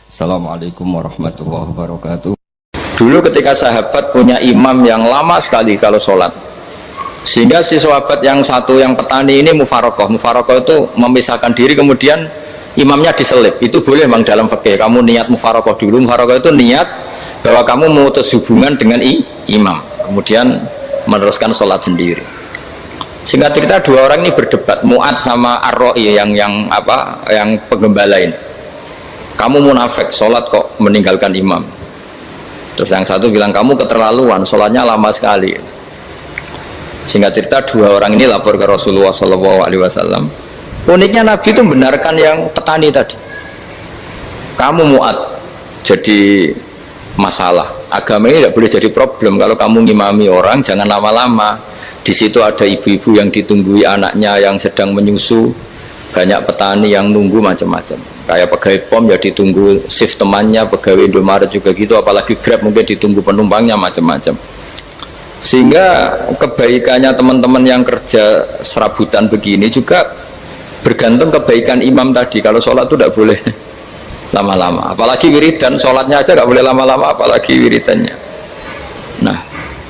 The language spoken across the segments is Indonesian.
Assalamualaikum warahmatullahi wabarakatuh. Dulu ketika sahabat punya imam yang lama sekali kalau sholat, sehingga si sahabat yang satu yang petani ini mufarokoh itu memisahkan diri, kemudian imamnya diselip. Itu boleh memang dalam fikih. Kamu niat mufarokoh dulu. Mufarokoh itu niat bahwa kamu memutus hubungan dengan imam, kemudian meneruskan sholat sendiri. Singkat cerita, dua orang ini berdebat, Mu'ad sama Ar-Ra'i yang penggembala ini. Kamu munafik, sholat kok meninggalkan imam. Terus yang satu bilang, kamu keterlaluan, sholatnya lama sekali. Singkat cerita, dua orang ini lapor ke Rasulullah SAW. Uniknya Nabi itu membenarkan yang petani tadi. Kamu Mu'ad jadi masalah. Agama ini tidak boleh jadi problem. Kalau kamu ngimami orang, jangan lama-lama. Di situ ada ibu-ibu yang ditunggui anaknya yang sedang menyusu, banyak petani yang nunggu macam-macam. Kayak pegawai POM ya ditunggu shift temannya, pegawai Indomaret juga gitu, apalagi Grab mungkin ditunggu penumpangnya macam-macam. Sehingga kebaikannya teman-teman yang kerja serabutan begini juga bergantung kebaikan imam tadi. Kalau sholat itu tidak boleh lama-lama, apalagi wiridan, sholatnya aja nggak boleh lama-lama, apalagi wiridannya. Nah,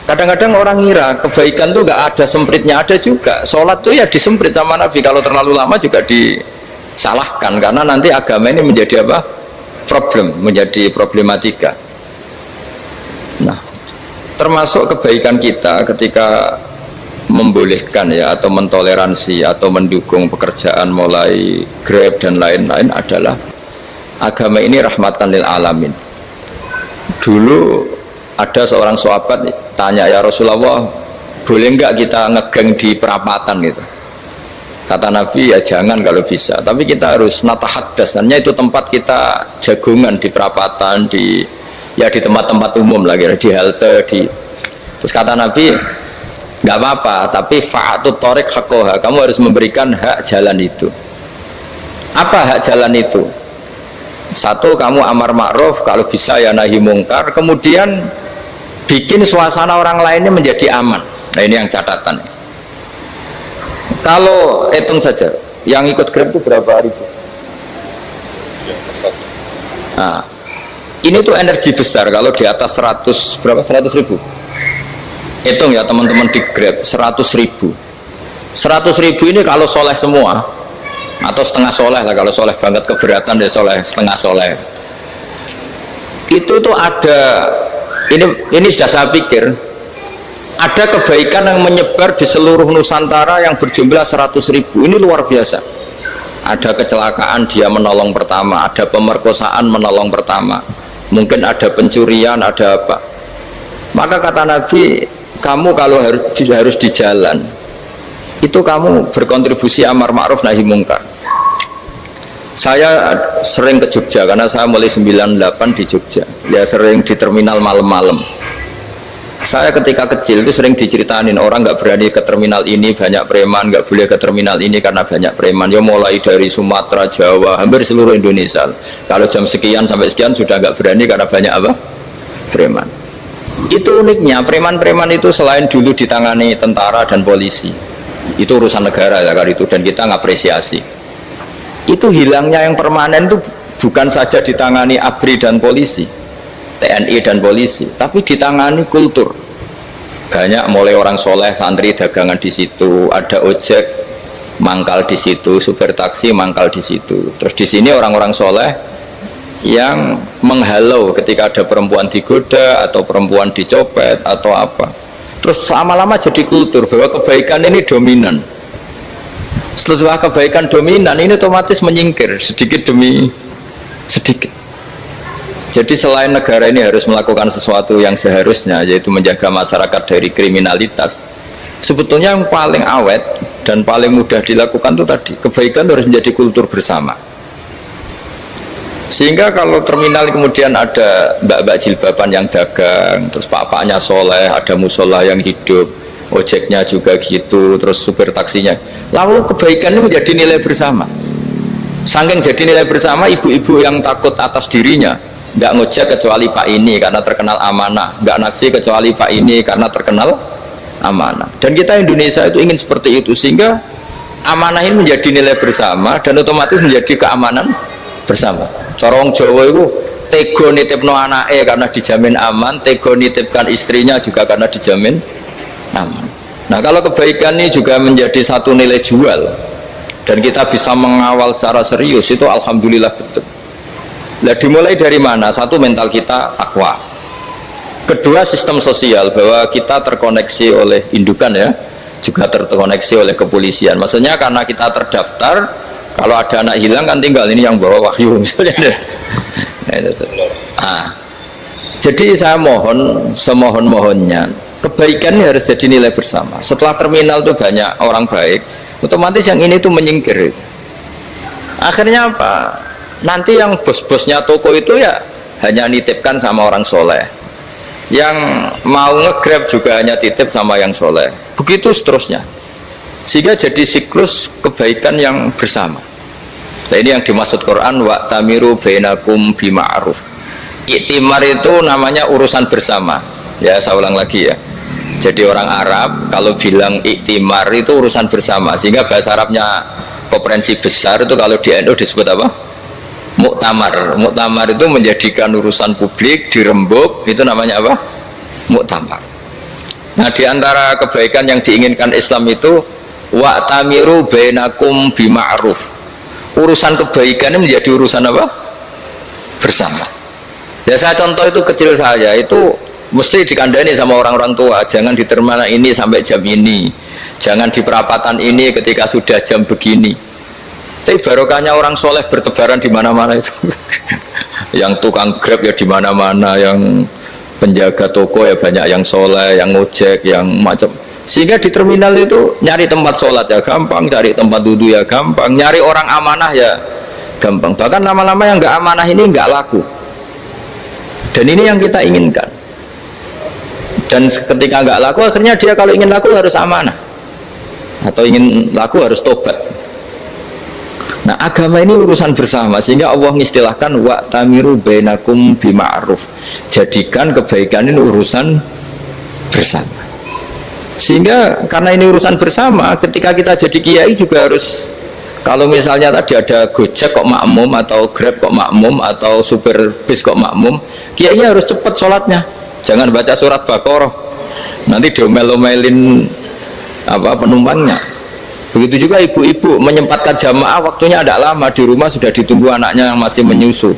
kadang-kadang orang ngira kebaikan tuh nggak ada sempritnya, ada juga. Sholat tuh ya disemprit sama Nabi, kalau terlalu lama juga disalahkan, karena nanti agama ini menjadi apa? Problem, menjadi problematika. Nah, termasuk kebaikan kita ketika membolehkan ya, atau mentoleransi atau mendukung pekerjaan mulai Grab dan lain-lain adalah agama ini rahmatan lil alamin. Dulu ada seorang sahabat tanya, ya Rasulullah, boleh nggak kita ngegeng di perapatan gitu? Kata Nabi, ya jangan kalau bisa, tapi kita harus natahaddasannya, itu tempat kita jagungan di perapatan, di tempat-tempat umum lagi, di halte, terus kata Nabi, nggak apa-apa, tapi fa'atut thoriq haqqoha, kamu harus memberikan hak jalan itu. Apa hak jalan itu? Satu, kamu amar ma'ruf, kalau bisa ya nahi mungkar, kemudian bikin suasana orang lainnya menjadi aman. Nah, ini yang catatan. Kalau hitung saja, yang ikut Grab itu berapa ribu? Nah, ini tuh energi besar kalau di atas 100, berapa? 100 ribu. Hitung ya teman-teman di Grab, 100 ribu. 100 ribu ini kalau soleh semua, atau setengah soleh lah, kalau soleh banget keberatan dia soleh, setengah soleh. Itu tuh ada, ini sudah saya pikir, ada kebaikan yang menyebar di seluruh Nusantara yang berjumlah 100 ribu. Ini luar biasa. Ada kecelakaan, dia menolong pertama, ada pemerkosaan, menolong pertama, mungkin ada pencurian, ada apa. Maka kata Nabi, kamu kalau harus di jalan itu kamu berkontribusi amar ma'ruf nahi mungkar. Saya sering ke Jogja karena saya mulai 98 di Jogja, ya sering di terminal malam-malam. Saya ketika kecil itu sering diceritain, orang nggak berani ke terminal ini banyak preman, nggak boleh ke terminal ini karena banyak preman. Ya mulai dari Sumatera, Jawa, hampir seluruh Indonesia. Kalau jam sekian sampai sekian sudah nggak berani karena banyak apa? Preman. Itu uniknya, preman-preman itu selain dulu ditangani tentara dan polisi, itu urusan negara ya kali itu, dan kita ngapresiasi. Itu hilangnya yang permanen itu bukan saja ditangani ABRI dan polisi, TNI dan polisi, tapi ditangani kultur. Banyak mulai orang soleh, santri dagangan di situ, ada ojek mangkal di situ, supir taksi mangkal di situ. Terus di sini orang-orang soleh yang menghalau ketika ada perempuan digoda atau perempuan dicopet atau apa. Terus lama-lama jadi kultur bahwa kebaikan ini dominan. Setelah kebaikan dominan ini otomatis menyingkir sedikit demi sedikit. Jadi selain negara ini harus melakukan sesuatu yang seharusnya, yaitu menjaga masyarakat dari kriminalitas, sebetulnya yang paling awet dan paling mudah dilakukan itu tadi, kebaikan harus menjadi kultur bersama. Sehingga kalau terminal kemudian ada mbak-mbak jilbaban yang dagang, terus pak-paknya soleh, ada musola yang hidup, ojeknya juga gitu, terus supir taksinya, lalu kebaikan itu menjadi nilai bersama. Saking jadi nilai bersama, ibu-ibu yang takut atas dirinya nggak ngojek kecuali Pak ini karena terkenal amanah, nggak naksi kecuali Pak ini karena terkenal amanah. Dan kita Indonesia itu ingin seperti itu, sehingga amanah ini menjadi nilai bersama dan otomatis menjadi keamanan bersama. Cara wong Jawa itu tego nitipno anake karena dijamin aman, tego nitipkan istrinya juga karena dijamin aman. Nah kalau kebaikan ini juga menjadi satu nilai jual dan kita bisa mengawal secara serius, itu alhamdulillah betul. Nah dimulai dari mana? Satu, mental kita takwa. Kedua, sistem sosial, bahwa kita terkoneksi oleh indukan ya, juga terkoneksi oleh kepolisian. Maksudnya karena kita terdaftar, kalau ada anak hilang kan tinggal ini yang bawa wahyu misalnya. Nah, jadi saya mohon, semohon-mohonnya, kebaikan ini harus jadi nilai bersama. Setelah terminal itu banyak orang baik, otomatis yang ini tuh menyingkir itu. Akhirnya apa? Nanti yang bos-bosnya toko itu ya hanya nitipkan sama orang soleh, yang mau nge-grab juga hanya titip sama yang soleh, begitu seterusnya, sehingga jadi siklus kebaikan yang bersama. Nah ini yang dimaksud Quran, wa tamiru bainakum bima'ruf. Iktimar itu namanya urusan bersama ya, saya ulang lagi ya. Jadi orang Arab kalau bilang iktimar itu urusan bersama, sehingga bahasa Arabnya konferensi besar itu kalau di NU disebut apa? Muktamar. Muktamar itu menjadikan urusan publik dirembuk, itu namanya apa? Muktamar. Nah di antara kebaikan yang diinginkan Islam itu wa'tamiru bainakum bima'ruf. Urusan kebaikan ini menjadi urusan apa? Bersama. Ya saya contoh itu kecil saja, itu mesti dikandani sama orang-orang tua, jangan di terminal ini sampai jam ini, jangan di perapatan ini ketika sudah jam begini. Tapi barokahnya orang soleh bertebaran di mana-mana itu. Yang tukang grab ya di mana-mana, yang penjaga toko ya banyak yang soleh, yang ngojek, yang macam. Sehingga di terminal itu nyari tempat sholat ya gampang, cari tempat duduk ya gampang, nyari orang amanah ya gampang. Bahkan lama-lama yang nggak amanah ini nggak laku. Dan ini yang kita inginkan. Dan ketika nggak laku, akhirnya dia kalau ingin laku harus amanah, atau ingin laku harus tobat. Nah agama ini urusan bersama, sehingga Allah mengistilahkan wa'tamiru bainakum bima'ruf. Jadikan kebaikan ini urusan bersama. Sehingga karena ini urusan bersama, ketika kita jadi kiai juga harus, kalau misalnya tadi ada Gojek kok makmum, atau Grab kok makmum, atau supir bis kok makmum, kiainya harus cepat sholatnya, jangan baca surat Baqarah, nanti diomel-omelin apa penumpangnya. Begitu juga ibu-ibu menyempatkan jamaah, waktunya tidak lama, di rumah sudah ditunggu anaknya yang masih menyusu.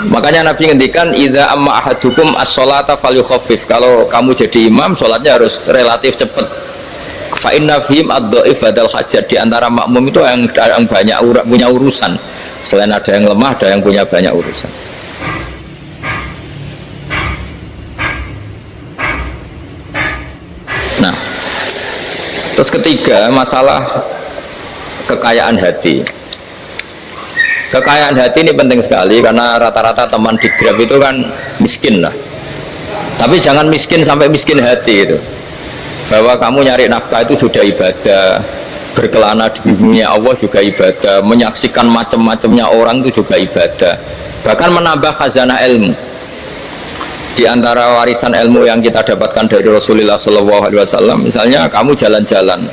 Makanya Nabi ngendikan idza amma ahadukum as-sholata falyukhaffif. Kalau kamu jadi imam, sholatnya harus relatif cepat. Fa inna fihim ad-dhaif badal hajat. Di antara makmum itu yang banyak punya urusan. Selain ada yang lemah, ada yang punya banyak urusan. Nah, terus ketiga, masalah kekayaan hati. Kekayaan hati ini penting sekali, karena rata-rata teman di Grab itu kan miskin lah. Tapi jangan miskin sampai miskin hati itu. Bahwa kamu nyari nafkah itu sudah ibadah, berkelana di dunia Allah juga ibadah, menyaksikan macam-macamnya orang itu juga ibadah. Bahkan menambah khazanah ilmu. Di antara warisan ilmu yang kita dapatkan dari Rasulullah SAW, misalnya kamu jalan-jalan,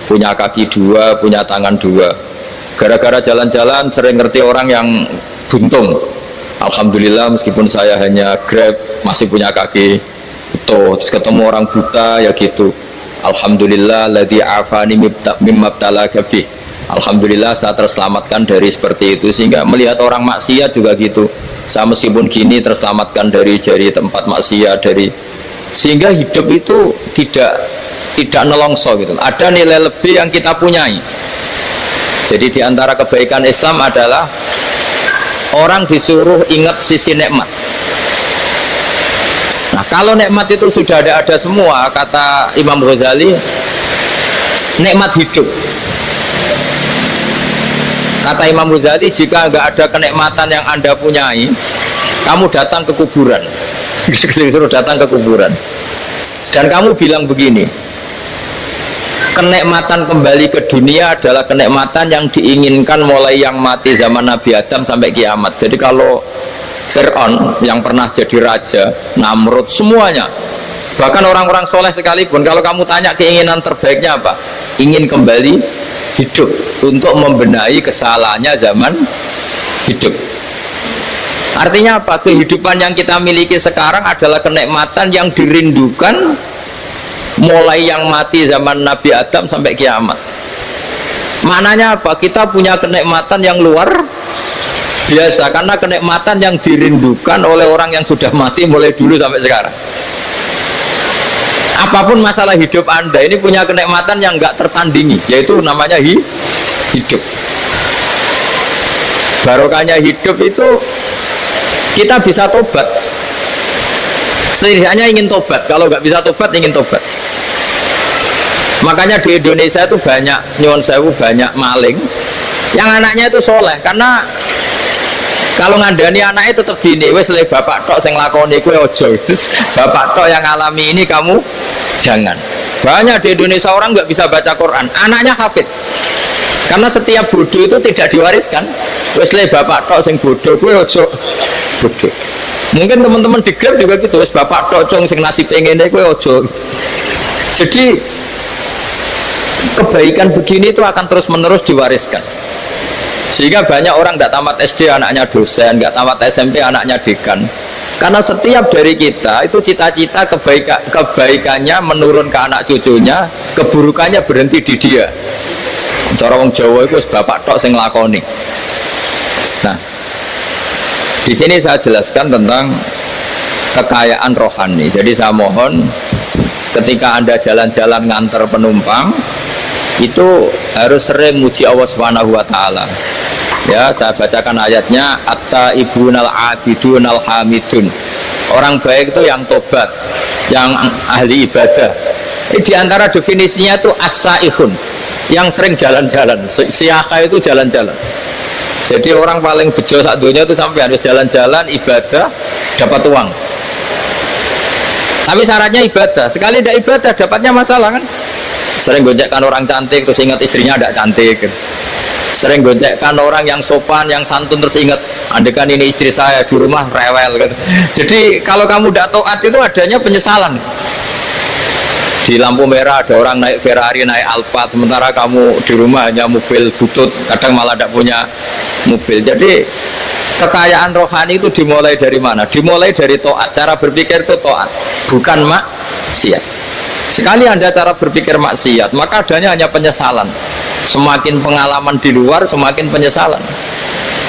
punya kaki dua, punya tangan dua, gara-gara jalan-jalan sering ngerti orang yang buntung. Alhamdulillah meskipun saya hanya Grab masih punya kaki utuh, terus ketemu orang buta ya gitu, Alhamdulillah ladzi afani mimma btalaka bih. Alhamdulillah saya terselamatkan dari seperti itu. Sehingga melihat orang maksiat juga gitu, saya meskipun gini terselamatkan dari tempat maksiat, dari, sehingga hidup itu tidak nelongso gitu. Ada nilai lebih yang kita punyai. Jadi diantara kebaikan Islam adalah orang disuruh ingat sisi nikmat. Nah kalau nikmat itu sudah ada semua, kata Imam Ghazali, nikmat hidup. Kata Imam Ghazali, jika nggak ada kenikmatan yang Anda punyai, kamu datang ke kuburan. Disuruh datang ke kuburan. Dan kamu bilang begini, kenikmatan kembali ke dunia adalah kenikmatan yang diinginkan mulai yang mati zaman Nabi Adam sampai kiamat. Jadi kalau Fir'aun yang pernah jadi raja, Namrud, semuanya, bahkan orang-orang soleh sekalipun, kalau kamu tanya keinginan terbaiknya apa? Ingin kembali hidup untuk membenahi kesalahannya zaman hidup. Artinya apa? Kehidupan yang kita miliki sekarang adalah kenikmatan yang dirindukan mulai yang mati zaman Nabi Adam sampai kiamat. Maknanya apa? Kita punya kenikmatan yang luar biasa karena kenikmatan yang dirindukan oleh orang yang sudah mati mulai dulu sampai sekarang. Apapun masalah hidup Anda ini punya kenikmatan yang nggak tertandingi, yaitu namanya hidup. Barokahnya hidup itu kita bisa tobat. Setidaknya ingin tobat. Kalau nggak bisa tobat, ingin tobat. Makanya di Indonesia itu banyak nyuwun sewu, banyak maling yang anaknya itu soleh. Karena kalau ngandani anaknya tetap gini, wes le bapak tok sing lakoni kowe ojo. Bapak tok yang alami ini kamu jangan. Banyak di Indonesia orang nggak bisa baca Quran, anaknya hafid. Karena setiap bodoh itu tidak diwariskan. Wes le bapak tok sing bodoh kowe ojo bodoh. Mungkin teman-teman di Grab juga gitu, wes bapak tok cong sing nasib ngene kowe ojo. Jadi kebaikan begini itu akan terus-menerus diwariskan. Sehingga banyak orang tidak tamat SD anaknya dosen, nggak tamat SMP anaknya dekan. Karena setiap dari kita itu cita-cita kebaikannya menurun ke anak cucunya, keburukannya berhenti di dia. Cara wong Jawa itu bapak tok sing lakoni. Nah, di sini saya jelaskan tentang kekayaan rohani. Jadi saya mohon ketika Anda jalan-jalan nganter penumpang itu harus sering muji Allah Subhanahu wa taala. Ya, saya bacakan ayatnya, at-taibunal abidunal hamidun. Orang baik itu yang tobat, yang ahli ibadah. Di antara definisinya itu as-saihun, yang sering jalan-jalan. Siyaka itu jalan-jalan. Jadi orang paling bejo sak dunia itu sampai harus jalan-jalan ibadah dapat uang. Tapi syaratnya ibadah. Sekali tidak ibadah dapatnya masalah kan? Sering gonjekkan orang cantik terus ingat istrinya tidak cantik. Sering gonjekkan orang yang sopan, yang santun terus ingat andekan ini istri saya di rumah rewel gitu. Jadi kalau kamu tidak taat itu adanya penyesalan. Di lampu merah ada orang naik Ferrari, naik Alphard, sementara kamu di rumah hanya mobil butut, kadang malah tidak punya mobil. Jadi kekayaan rohani itu dimulai dari mana? Dimulai dari taat. Cara berpikir itu taat, bukan maksiat. Sekali Anda cara berpikir maksiat, maka adanya hanya penyesalan. Semakin pengalaman di luar, semakin penyesalan.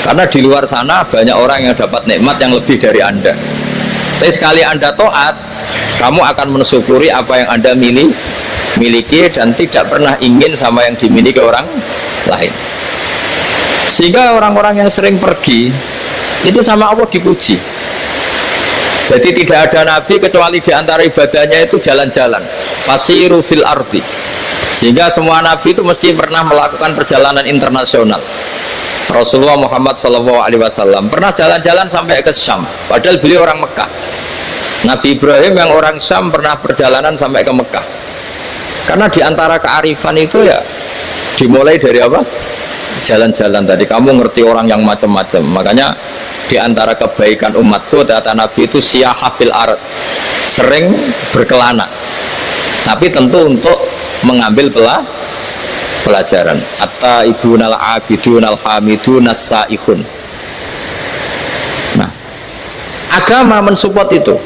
Karena di luar sana banyak orang yang dapat nikmat yang lebih dari Anda. Tapi sekali Anda taat, kamu akan mensyukuri apa yang Anda miliki dan tidak pernah ingin sama yang dimiliki orang lain. Sehingga orang-orang yang sering pergi itu sama Allah dipuji. Jadi tidak ada nabi kecuali di antara ibadahnya itu jalan-jalan. Fasiru fil ardi. Sehingga semua nabi itu mesti pernah melakukan perjalanan internasional. Rasulullah Muhammad SAW pernah jalan-jalan sampai ke Syam, padahal beliau orang Mekah. Nabi Ibrahim yang orang Syam pernah perjalanan sampai ke Mekah. Karena di antara kearifan itu ya dimulai dari apa? Jalan-jalan. Tadi kamu ngerti orang yang macam-macam. Makanya di antara kebaikan umatku kata Nabi itu siyaha fil ard, sering berkelana. Tapi tentu untuk mengambil pelajaran. At-taibunal abidunal hamidunas saihun. Nah, agama mensupport itu.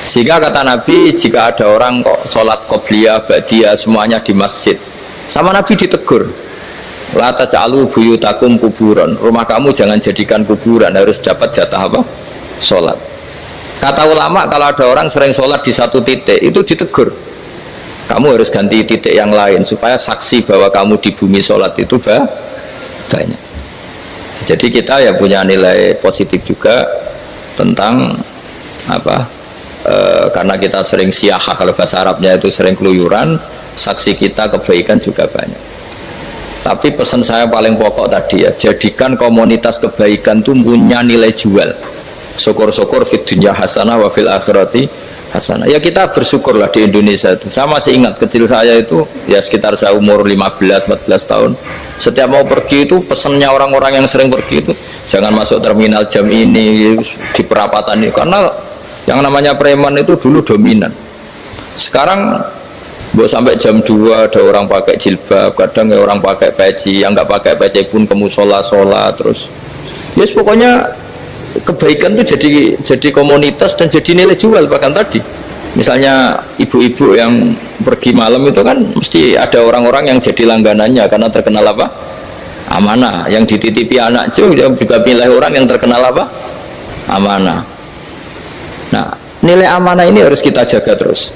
Sehingga kata Nabi, jika ada orang kok sholat qobliyah, ba'diyah semuanya di masjid, sama Nabi ditegur, la taj'alu buyutakum kuburan, rumah kamu jangan jadikan kuburan, harus dapat jatah apa? Sholat. Kata ulama, kalau ada orang sering sholat di satu titik, itu ditegur, kamu harus ganti titik yang lain supaya saksi bahwa kamu di bumi sholat itu banyak. Jadi kita ya punya nilai positif juga tentang apa? Karena kita sering siyahah, kalau bahasa Arabnya itu sering keluyuran, saksi kita kebaikan juga banyak. Tapi pesan saya paling pokok tadi ya, jadikan komunitas kebaikan itu punya nilai jual. Syukur-syukur fid dunya hasanah wa fil akhirati hasanah. Ya kita bersyukurlah di Indonesia itu. Saya masih ingat kecil saya itu ya sekitar saya umur 15-14 tahun. Setiap mau pergi itu pesannya orang-orang yang sering pergi itu jangan masuk terminal jam ini di perapatan ini, karena yang namanya preman itu dulu dominan. Sekarang sampai jam 2 ada orang pakai jilbab, kadang ya orang pakai peci, yang nggak pakai peci pun ke musola sholat terus. Yes, pokoknya kebaikan itu jadi komunitas dan jadi nilai jual. Bahkan tadi misalnya ibu-ibu yang pergi malam itu kan mesti ada orang-orang yang jadi langganannya karena terkenal apa? Amanah. Yang dititipi anak juga pilih orang yang terkenal apa? Amanah. Nah, nilai amanah ini harus kita jaga terus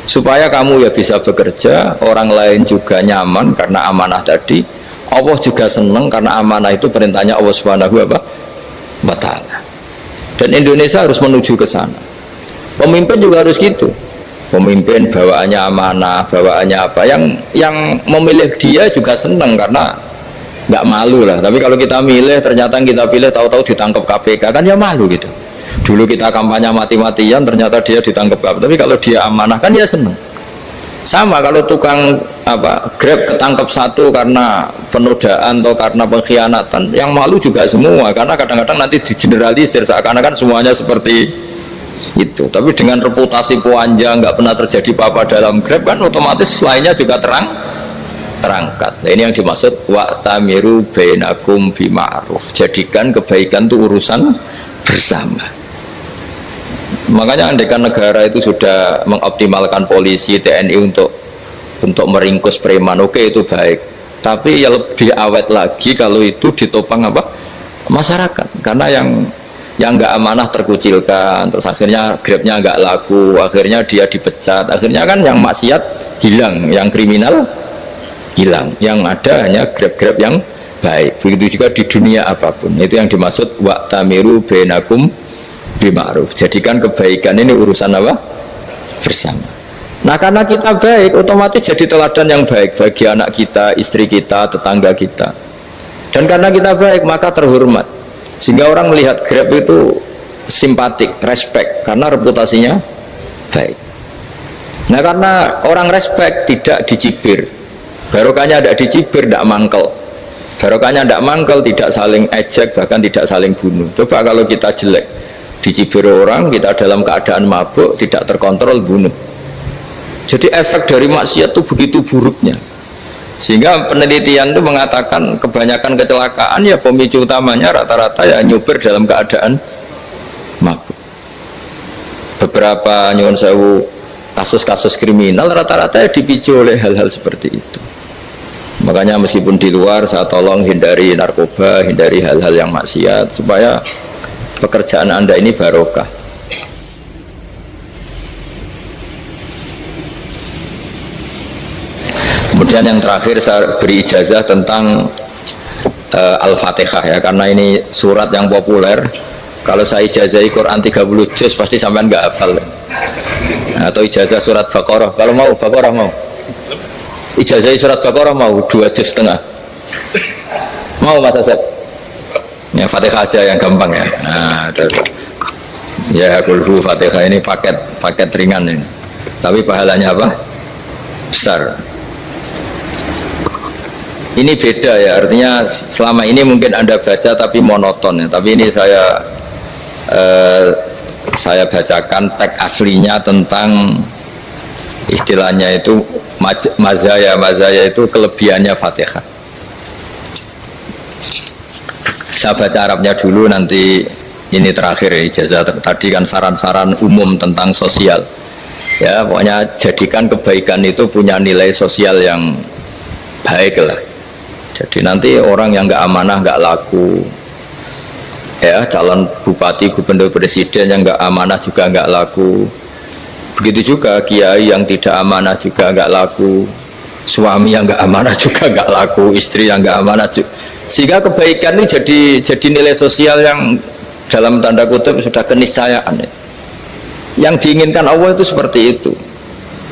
supaya kamu ya bisa bekerja, orang lain juga nyaman karena amanah tadi, Allah juga senang karena amanah itu perintahnya Allah Subhanahu wa ta'ala. Dan Indonesia harus menuju ke sana. Pemimpin juga harus gitu. Pemimpin bawaannya amanah, bawaannya apa, yang memilih dia juga senang karena nggak malu lah. Tapi kalau kita milih, ternyata kita pilih tahu-tahu ditangkap KPK, kan ya malu gitu. Dulu kita kampanye mati-matian, ternyata dia ditangkap KPK. Tapi kalau dia amanah kan ya senang. Sama kalau tukang Grab ketangkap satu karena penodaan atau karena pengkhianatan, yang malu juga semua, karena kadang-kadang nanti digeneralisir seakan-akan semuanya seperti itu. Tapi dengan reputasi panjang, nggak pernah terjadi apa-apa dalam Grab, kan otomatis lainnya juga terangkat. Nah, ini yang dimaksud wa'tamiru bainakum bima'ruf. Jadikan kebaikan itu urusan bersama. Makanya andaikan negara itu sudah mengoptimalkan polisi, TNI untuk meringkus preman, oke, itu baik. Tapi ya lebih awet lagi kalau itu ditopang masyarakat. Karena yang nggak amanah terkucilkan, terus akhirnya Grabnya nggak laku, akhirnya dia dipecat, akhirnya kan yang maksiat hilang, yang kriminal hilang, yang ada hanya Grab yang baik. Begitu juga di dunia apapun. Itu yang dimaksud wa'tamiru bainakum bima'ruf. Jadikan kebaikan ini urusan bersama. Nah, karena kita baik, otomatis jadi teladan yang baik bagi anak kita, istri kita, tetangga kita. Dan karena kita baik, maka terhormat. Sehingga orang melihat Grab itu simpatik, respect, karena reputasinya baik. Nah, karena orang respect, tidak dicibir. Barokahnya tidak dicibir, tidak mangkel. Barokahnya tidak mangkel, tidak saling ejek, bahkan tidak saling bunuh. Coba kalau kita jelek, dicibir orang, kita dalam keadaan mabuk, tidak terkontrol, bunuh. Jadi efek dari maksiat itu begitu buruknya. Sehingga penelitian itu mengatakan kebanyakan kecelakaan ya pemicu utamanya rata-rata ya nyupir dalam keadaan mabuk. Beberapa nyuwun sewu kasus-kasus kriminal rata-rata ya dipicu oleh hal-hal seperti itu. Makanya meskipun di luar saya tolong hindari narkoba, hindari hal-hal yang maksiat supaya pekerjaan Anda ini barokah. Kemudian yang terakhir saya beri ijazah tentang Al-Fatihah ya, karena ini surat yang populer. Kalau saya ijazahi Quran 30 juz pasti sampean nggak hafal. Nah, atau ijazah surat Baqarah, kalau mau Baqarah mau. Ijazahi surat Baqarah mau 2 juz setengah. Mau Mas Asep? Ya Fatihah aja yang gampang ya. Nah, ya kulhu Fatihah ini paket ringan ini. Tapi pahalanya apa? Besar. Ini beda ya, artinya selama ini mungkin Anda baca tapi monoton ya. Tapi ini saya bacakan teks aslinya tentang istilahnya itu mazaya itu kelebihannya Fatihah. Saya baca Arabnya dulu, nanti ini terakhir ya, ijazah tadi kan saran-saran umum tentang sosial ya, pokoknya jadikan kebaikan itu punya nilai sosial yang baik lah. Jadi nanti orang yang nggak amanah nggak laku ya, calon bupati, gubernur, presiden yang nggak amanah juga nggak laku. Begitu juga kiai yang tidak amanah juga nggak laku, suami yang nggak amanah juga nggak laku, istri yang nggak amanah juga. Sehingga kebaikan ini jadi nilai sosial yang dalam tanda kutip sudah keniscayaan. Yang diinginkan Allah itu seperti itu,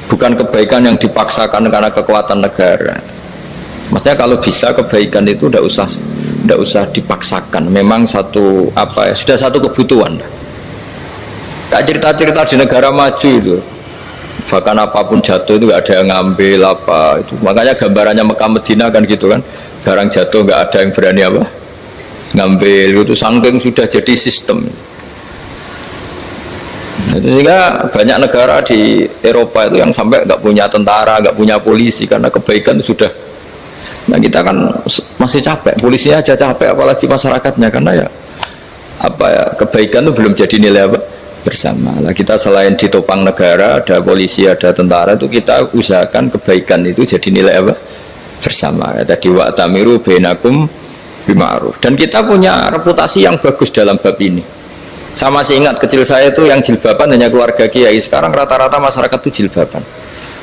bukan kebaikan yang dipaksakan karena kekuatan negara. Maksudnya kalau bisa kebaikan itu tidak usah dipaksakan. Memang sudah satu kebutuhan. Tak cerita-cerita di negara maju itu, bahkan apapun jatuh itu nggak ada yang ngambil apa itu. Makanya gambarannya Mekah Medina kan gitu kan, barang jatuh nggak ada yang berani ngambil itu, saking sudah jadi sistem. Sehingga banyak negara di Eropa itu yang sampai nggak punya tentara, nggak punya polisi karena kebaikan sudah. Nah kita kan masih capek, polisinya aja capek, apalagi masyarakatnya, karena ya kebaikan itu belum jadi nilai apa? Bersama. Nah, kita selain ditopang negara, ada polisi, ada tentara, itu kita usahakan kebaikan itu jadi nilai apa? Bersama. Tadi wa'tamiru bainakum bima'ruf. Dan kita punya reputasi yang bagus dalam bab ini. Saya masih ingat kecil saya itu yang jilbaban hanya keluarga kiai. Sekarang rata-rata masyarakat itu jilbaban.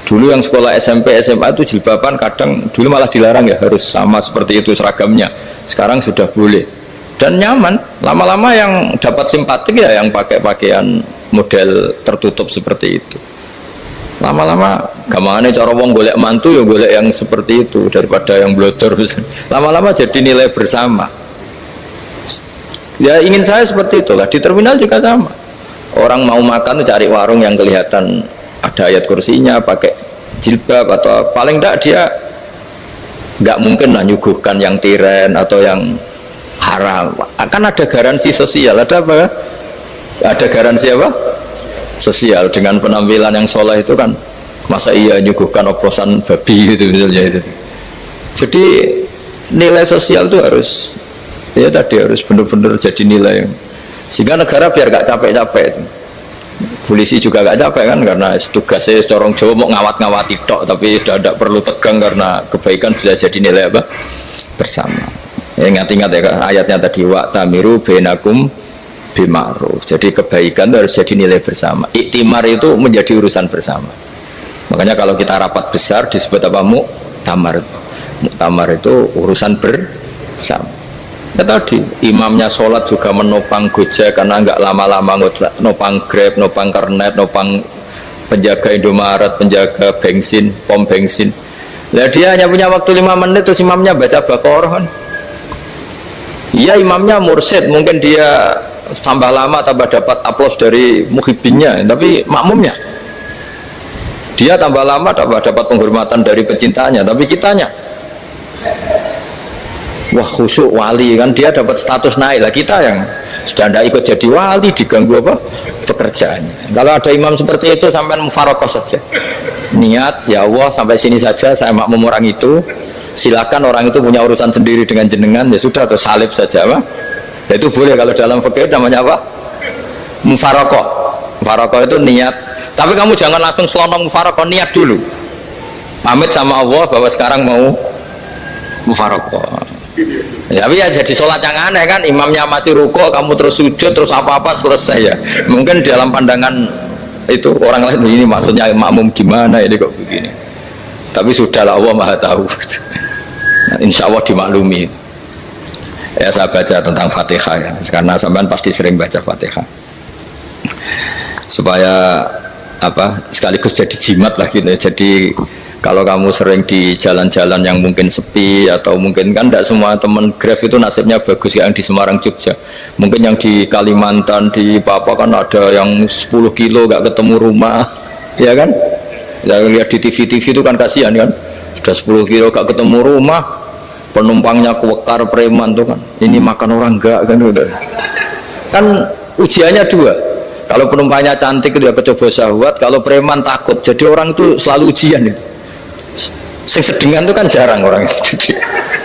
Dulu yang sekolah SMP, SMA itu jilbaban kadang dulu malah dilarang ya, harus sama seperti itu seragamnya. Sekarang sudah boleh. Dan nyaman. Lama-lama yang dapat simpatik ya yang pakai pakaian model tertutup seperti itu. Lama-lama gampangane cara wong golek mantu ya golek yang seperti itu daripada yang blodor. Lama-lama jadi nilai bersama. Ya ingin saya seperti itulah. Di terminal juga sama. Orang mau makan cari warung yang kelihatan ada ayat kursinya, pakai jilbab, atau paling tidak dia nggak mungkin lah nyuguhkan yang tiren atau yang haram. Akan ada garansi sosial. Ada apa? Ada garansi apa? Sosial. Dengan penampilan yang soleh itu kan, masa iya nyuguhkan oplosan babi gitu misalnya itu. Jadi nilai sosial itu harus, ya tadi harus benar-benar jadi nilai. Sehingga negara biar gak capek-capek. Polisi juga gak capek kan, karena tugasnya corong Jawa mau ngawat-ngawati tok, tapi tidak perlu tegang karena kebaikan bisa jadi nilai apa? Bersama. Ya, ingat-ingat ya ayatnya tadi, wa'tamiru bainakum bima'ruf. Jadi kebaikan itu harus jadi nilai bersama. Iktimar itu menjadi urusan bersama. Makanya kalau kita rapat besar disebut apa? Muktamar. Muktamar itu urusan bersama. Ya tadi imamnya sholat juga menopang Gojek karena nggak lama-lama nopang Grab, nopang Kernet, nopang penjaga Indomaret, penjaga bensin, pom bensin. Nah, dia hanya punya waktu 5 menit terus imamnya baca Baqarah kan. Iya, imamnya mursyid, mungkin dia tambah lama tambah dapat aplaus dari muhibbinnya, tapi makmumnya dia tambah lama tambah dapat penghormatan dari pecintanya, tapi kitanya wah khusyuk wali kan, dia dapat status naik lah. Kita yang sudah tidak ikut jadi wali diganggu apa pekerjaannya. Kalau ada imam seperti itu sampai mufarokoh saja, niat ya Allah sampai sini saja saya makmum orang itu, silakan orang itu punya urusan sendiri dengan jenengan, ya sudah, atau salib saja apa ya, itu boleh. Kalau dalam fikih namanya apa? Mufarokoh. Mufarokoh itu niat, tapi kamu jangan langsung selonong mufarokoh, niat dulu pamit sama Allah bahwa sekarang mau mufarokoh. Ya, tapi ya jadi sholat yang aneh kan, imamnya masih rukuk, kamu terus sujud, terus apa-apa selesai ya. Mungkin dalam pandangan itu orang lain begini, maksudnya makmum gimana ini kok begini. Tapi sudahlah, Allah Maha tahu. Nah, insya Allah dimaklumi. Ya saya baca tentang Fatihah ya, karena sampean pasti sering baca Fatihah. Supaya apa? Sekaligus jadi jimat lah gitu. Jadi kalau kamu sering di jalan-jalan yang mungkin sepi, atau mungkin kan tidak semua teman Grab itu nasibnya bagus yang di Semarang Jogja, mungkin yang di Kalimantan di Papua kan ada yang 10 kilo gak ketemu rumah ya kan, ya lihat di TV itu kan kasihan kan, sudah 10 kilo gak ketemu rumah, penumpangnya kuwekar preman tuh kan, ini makan orang enggak kan, udah kan ujiannya dua. Kalau penumpangnya cantik itu ya kecoba syahwat, kalau preman takut. Jadi orang itu selalu ujian itu. Sing sedengan itu kan jarang orang itu.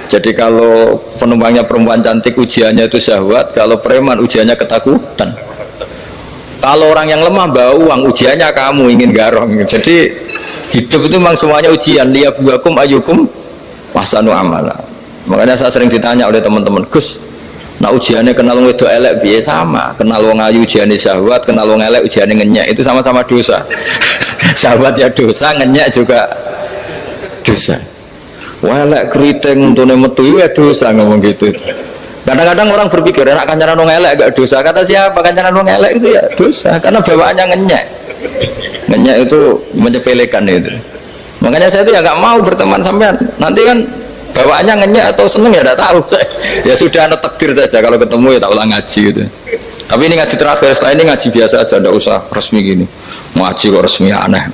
Jadi kalau penumpangnya perempuan cantik ujiannya itu syahwat, kalau preman ujiannya ketakutan. Kalau orang yang lemah bawa uang ujiannya kamu ingin garong. Jadi hidup itu memang semuanya ujian. Liyabluwakum ayyukum ahsanu amala. Makanya saya sering ditanya oleh teman-teman, Gus, nah ujiannya kenal wong wedok elek piye? Sama, kenal wong ayu ujiannya syahwat, kenal wong elek ujiannya ngenyek, itu sama-sama dosa. Syahwat ya dosa, ngenyek juga dosa. Wah elek keriting untune metu ya dosa, ngomong gitu. Kadang-kadang orang berpikir enak kancanan wong elek gak dosa. Kata siapa? Kancanan wong elek itu ya dosa, karena bawaannya ngenyek. Ngenyek itu menyepelekan itu. Makanya saya itu ya nggak mau berteman sampean. Nanti kan bawaannya ngenyek atau seneng ya tidak tahu. Ya sudah, ada takdir saja, kalau ketemu ya tak ulang ngaji gitu. Tapi ini ngaji terakhir, setelah ini ngaji biasa aja, tidak usah resmi gini. Ngaji kok resmi aneh.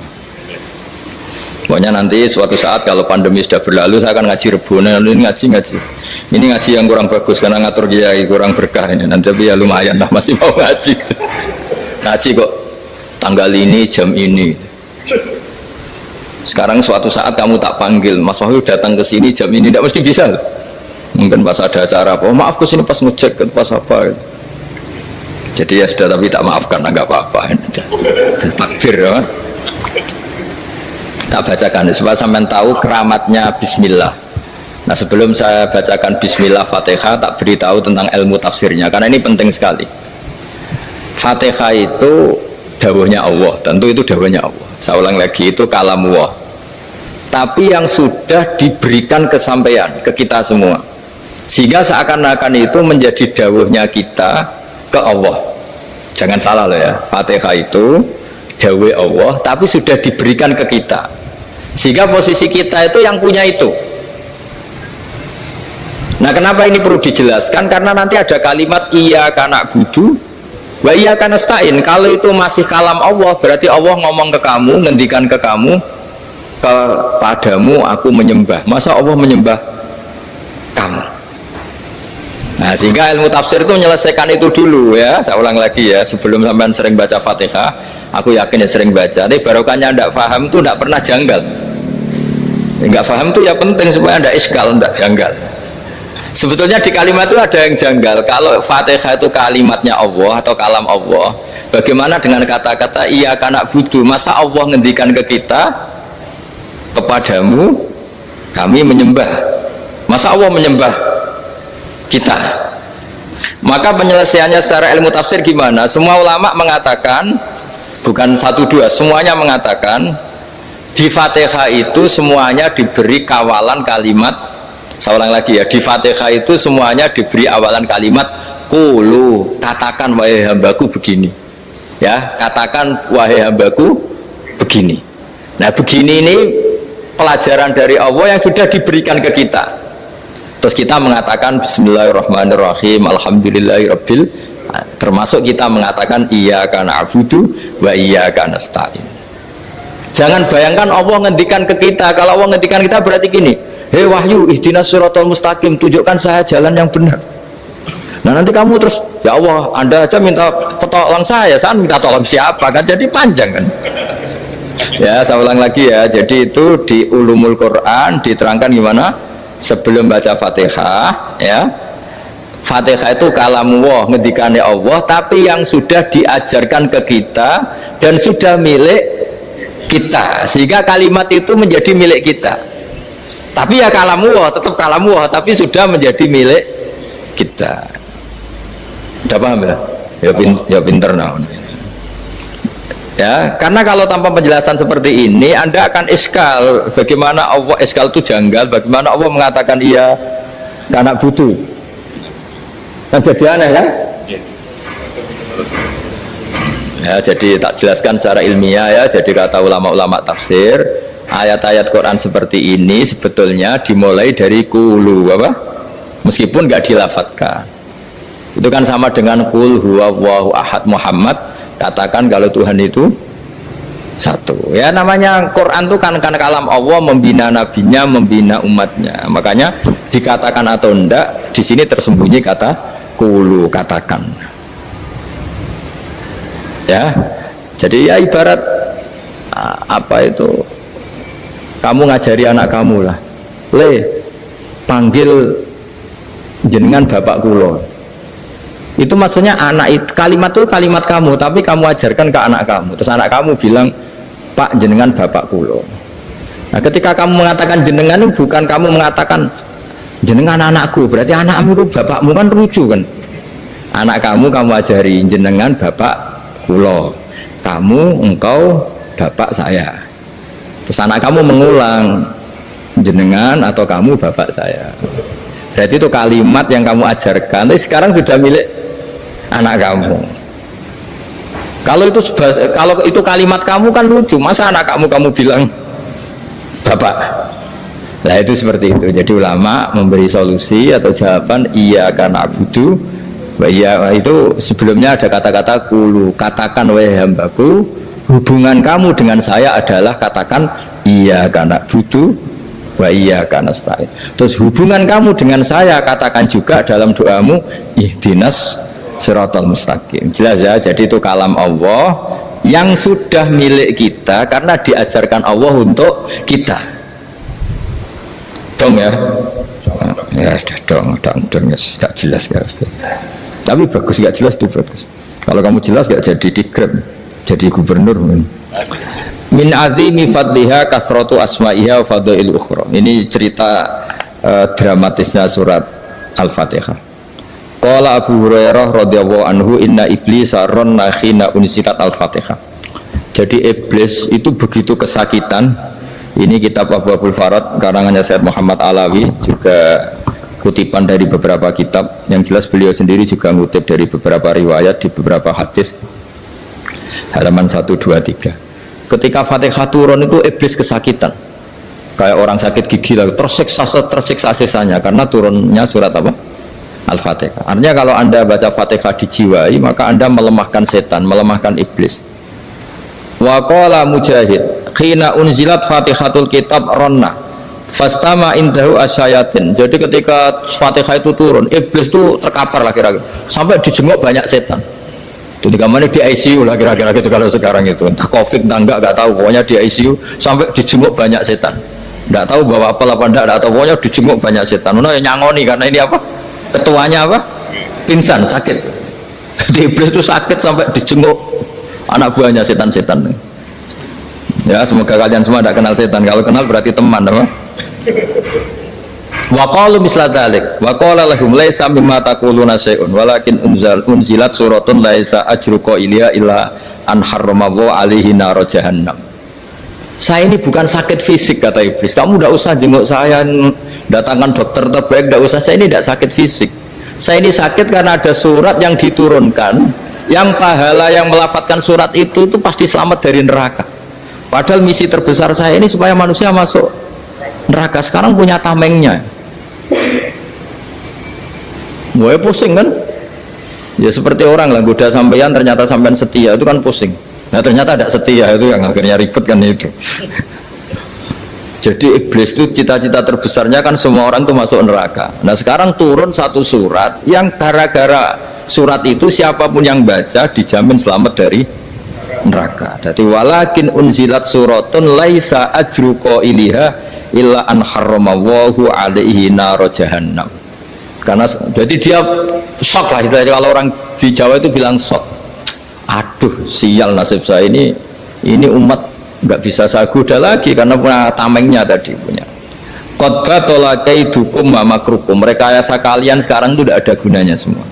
Pokoknya nanti suatu saat kalau pandemi sudah berlalu saya akan ngaji Rebona, ini ngaji. Ini ngaji yang kurang bagus karena ngatur kiai kurang berkah ini. Nanti tapi ya lumayan lah, masih mau ngaji. Ngaji kok tanggal ini jam ini. Sekarang suatu saat kamu tak panggil, Mas Wahyu datang ke sini jam ini, tidak mesti bisa. Mungkin pas ada acara apa, oh, maaf ke sini pas ngecek pas apa gitu. Jadi ya sudah, tapi tak maafkan, enggak apa-apa. Takdir ya. Tak bacakan supaya sampean tahu keramatnya bismillah. Nah, sebelum saya bacakan bismillah Fatihah, tak beritahu tentang ilmu tafsirnya karena ini penting sekali. Fatihah itu dawuhnya Allah, tentu itu dawuhnya Allah. Saya ulang lagi, itu kalam Allah. Tapi yang sudah diberikan kesampaian ke kita semua. Sehingga seakan-akan itu menjadi dawuhnya kita ke Allah. Jangan salah loh ya, Fatihah itu dawuh Allah tapi sudah diberikan ke kita. Sehingga posisi kita itu yang punya itu. Nah, kenapa ini perlu dijelaskan? Karena nanti ada kalimat iyyaka na'budu wa iyyaka nasta'in. Kalau itu masih kalam Allah, berarti Allah ngomong ke kamu, ngendikan ke kamu, kepadamu aku menyembah. Masa Allah menyembah kamu? Nah, sehingga ilmu tafsir itu menyelesaikan itu dulu ya. Saya ulang lagi ya, sebelum sampean sering baca Fatihah, aku yakin ya sering baca. Tapi barokahnya tidak paham itu tidak pernah janggal. Enggak paham itu ya penting supaya tidak iskal, tidak janggal. Sebetulnya di kalimat itu ada yang janggal. Kalau Fatihah itu kalimatnya Allah atau kalam Allah, bagaimana dengan kata-kata iyyaka na'budu? Masa Allah ngendikan ke kita, kepadamu kami menyembah? Masa Allah menyembah kita? Maka penyelesaiannya secara ilmu tafsir gimana? Semua ulama mengatakan, bukan satu dua, semuanya mengatakan di Fatihah itu semuanya diberi kawalan kalimat. Saya ulang lagi ya, di Fatihah itu semuanya diberi awalan kalimat qulu, katakan wahai hambaku begini ya, katakan wahai hambaku begini. Nah, begini ini pelajaran dari Allah yang sudah diberikan ke kita. Terus kita mengatakan bismillahirrahmanirrahim, alhamdulillahirabbil, termasuk kita mengatakan iyyaka na'budu wa iyyaka nasta'in. Jangan bayangkan Allah ngendikan ke kita. Kalau Allah ngendikan kita berarti gini, hei wahyu ihdinas siratal mustaqim, tunjukkan saya jalan yang benar. Nah, nanti kamu terus, ya Allah, Anda aja minta tolong saya minta tolong siapa? Kan jadi panjang kan. Ya, saya ulang lagi ya. Jadi itu di ulumul Quran diterangkan gimana? Sebelum baca Fatihah ya, Fatihah itu kalamullah, ngendikannya Allah, tapi yang sudah diajarkan ke kita dan sudah milik kita, sehingga kalimat itu menjadi milik kita. Tapi ya kalamullah, tetap kalamullah, tapi sudah menjadi milik kita. Udah paham ya? Ya pinter nah. Ya, karena kalau tanpa penjelasan seperti ini Anda akan iskal. Bagaimana Allah, iskal itu janggal, bagaimana Allah mengatakan iya karena butuh, kan jadi aneh kan ya. Jadi tak jelaskan secara ilmiah ya. Jadi kata ulama-ulama tafsir, ayat-ayat Quran seperti ini sebetulnya dimulai dari qulu apa, meskipun nggak dilafatkan. Itu kan sama dengan qul huwallahu ahad Muhammad, katakan kalau Tuhan itu satu ya. Namanya Quran itu kan kalam Allah, membina nabinya, membina umatnya. Makanya dikatakan atau enggak, di sini tersembunyi kata qulu, katakan ya. Jadi ya ibarat apa itu, kamu ngajari anak kamu lah, le panggil jenengan bapak kulo. Itu maksudnya anak itu, kalimat itu kalimat kamu, tapi kamu ajarkan ke anak kamu. Terus anak kamu bilang, Pak jenengan bapak kulo. Nah, ketika kamu mengatakan jenengan, bukan kamu mengatakan jenengan anakku, berarti anakmu itu bapakmu, kan lucu kan. Anak kamu ajari jenengan bapak kulo, kamu engkau bapak saya. Terus anak kamu mengulang, jenengan atau kamu bapak saya. Berarti itu kalimat yang kamu ajarkan, tapi sekarang sudah milik anak kamu. Kalau itu kalimat kamu kan lucu, masa anak kamu bilang bapak. Nah, itu seperti itu. Jadi ulama memberi solusi atau jawaban iyyaka na'budu wa iya, itu sebelumnya ada kata-kata qulu, katakan wahai hambaku, hubungan kamu dengan saya adalah katakan iyyaka na'budu wa iyyaka nasta'in. Terus hubungan kamu dengan saya katakan juga dalam doamu ihdinas siratal mustaqim. Jelas ya. Jadi itu kalam Allah yang sudah milik kita karena diajarkan Allah untuk kita. Dong ya. Ya sudah dong, ya gak jelas ya. Tapi bagus, gak jelas itu bagus. Kalau kamu jelas gak jadi digrab, jadi gubernur. Min azimi fadliha kasratu asma'iha wa fadail ukhra. Ini cerita dramatisnya surat Al-Fatihah. Qala Abu Hurairah radhiyallahu anhu inna iblisa ranna khina unsikat Al-Fatihah. Jadi iblis itu begitu kesakitan. Ini kitab Abwaabul Farad karangannya Syekh Muhammad Alawi, juga kutipan dari beberapa kitab. Yang jelas beliau sendiri juga ngutip dari beberapa riwayat di beberapa hadis. Halaman 123. Ketika Fatihah turun itu iblis kesakitan, kayak orang sakit gigi lah, tersiksa sisanya karena turunnya surat apa? Al-Fatihah. Artinya kalau Anda baca Fatihah dijiwai, maka Anda melemahkan setan, melemahkan iblis. Wa qala Mujahid khina unzilat Fatihatul kitab ronna fastama indahu asyayatin. Jadi ketika Fatihah itu turun, iblis itu terkapar lah kira-kira, sampai dijenguk banyak setan. Itu di kamarnya di ICU lah kira-kira gitu kalau sekarang itu, entah COVID entah enggak tahu, pokoknya di ICU sampai dijenguk banyak setan. Enggak tahu bawa apa enggak tahu, pokoknya dijenguk banyak setan. Yang nyangoni karena ini apa? Ketuanya apa? Pingsan, sakit. Jadi iblis itu sakit sampai dijenguk anak buahnya setan-setan. Ya, semoga kalian semua tidak kenal setan. Kalau kenal berarti teman, apa? Wa qalu misla dzalik wa qala lahum laisa mimma taquluna syai'un walakin unzilat suratun laisa ajru qailiha illa an harramahu alaihi nar jahannam. Saya ini bukan sakit fisik, kata iblis. Kamu tidak usah jenguk saya, datangkan dokter terbaik, tidak usah. Saya ini tidak sakit fisik. Saya ini sakit karena ada surat yang diturunkan, yang pahala yang melafatkan surat itu pasti selamat dari neraka. Padahal misi terbesar saya ini supaya manusia masuk neraka. Sekarang punya tamengnya. Gue pusing kan? Ya seperti orang lah, goda sampean ternyata sampean setia, itu kan pusing. Nah ternyata tidak setia, itu yang akhirnya ribet kan itu. Jadi iblis itu cita-cita terbesarnya kan semua orang itu masuk neraka. Nah sekarang turun satu surat yang gara-gara surat itu siapapun yang baca dijamin selamat dari neraka. Jadi walakin unzilat suratun laisa ajru qailiha illa an harramahu alaihi nar jahannam. Karena jadi dia shock lah, kalau orang di Jawa itu bilang shock. Aduh, sial nasib saya ini umat nggak bisa saya goda lagi karena punya tamengnya tadi punya. Qad batala kaidukum wa makrukum. Rekayasa kalian sekarang itu tidak ada gunanya semua.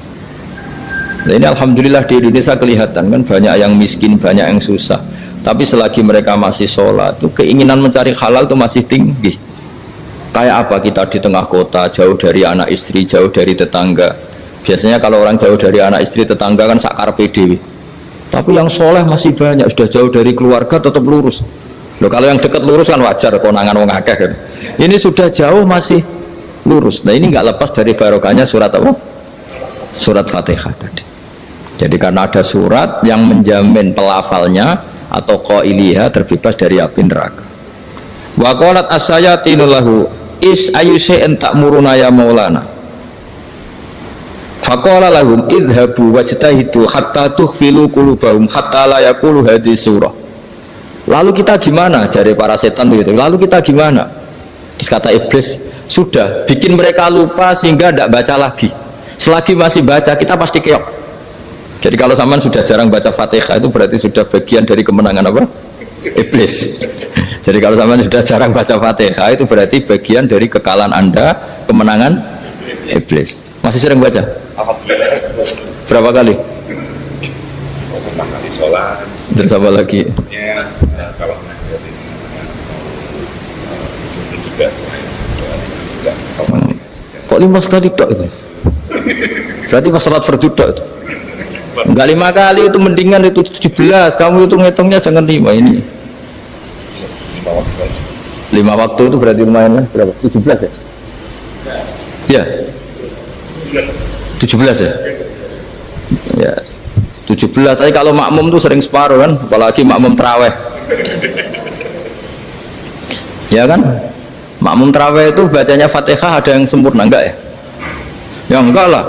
Nah, ini alhamdulillah di Indonesia kelihatan kan banyak yang miskin, banyak yang susah. Tapi selagi mereka masih sholat, tuh keinginan mencari halal itu masih tinggi. Kayak apa kita di tengah kota, jauh dari anak istri, jauh dari tetangga. Biasanya kalau orang jauh dari anak istri, tetangga kan sakar PDW. Tapi yang soleh masih banyak, sudah jauh dari keluarga tetap lurus. Loh, kalau yang dekat lurus kan wajar, konangan wong akeh kan. Ini sudah jauh masih lurus. Nah ini nggak lepas dari barokahnya surat apa? Surat Fatihah tadi. Jadi karena ada surat yang menjamin pelafalnya atau qailiha terbebas dari api neraka. Wa qalat as-sayatinu lahu is ayyusa'in ta'muruna ya maulana. Faqala lahum idhabu wajtahidu hatta tukhfilu qulubahum hatta la yaqulu hadhihi surah. Lalu kita gimana, jari para setan begitu. Lalu kita gimana? Terus kata iblis, sudah bikin mereka lupa sehingga tidak baca lagi. Selagi masih baca kita pasti keok. Jadi kalau sampean sudah jarang baca Fatihah itu berarti sudah bagian dari kemenangan apa? Iblis. Jadi kalau sampean sudah jarang baca Fatihah itu berarti bagian dari kekalahan Anda, kemenangan iblis. Masih sering baca? Alhamdulillah. Berapa kali? Pertama kali sholat. Dan sama lagi? Ya, kalau ngajar ini itu juga saya juga. Kok 5 kali tok itu? Berarti pas sholat fardu tok itu? Enggak 5 kali itu, mendingan itu 17. Kamu itu ngitungnya jangan 5 ini. 5 waktu saja. 5 waktu itu berarti lumayan lah. Berapa? 17 ya? Ya. 17 ya? Ya. 17. Tapi kalau makmum tuh sering separuh kan, apalagi makmum tarawih. Ya kan? Makmum tarawih itu bacanya Fatihah ada yang sempurna enggak ya? Ya enggak lah.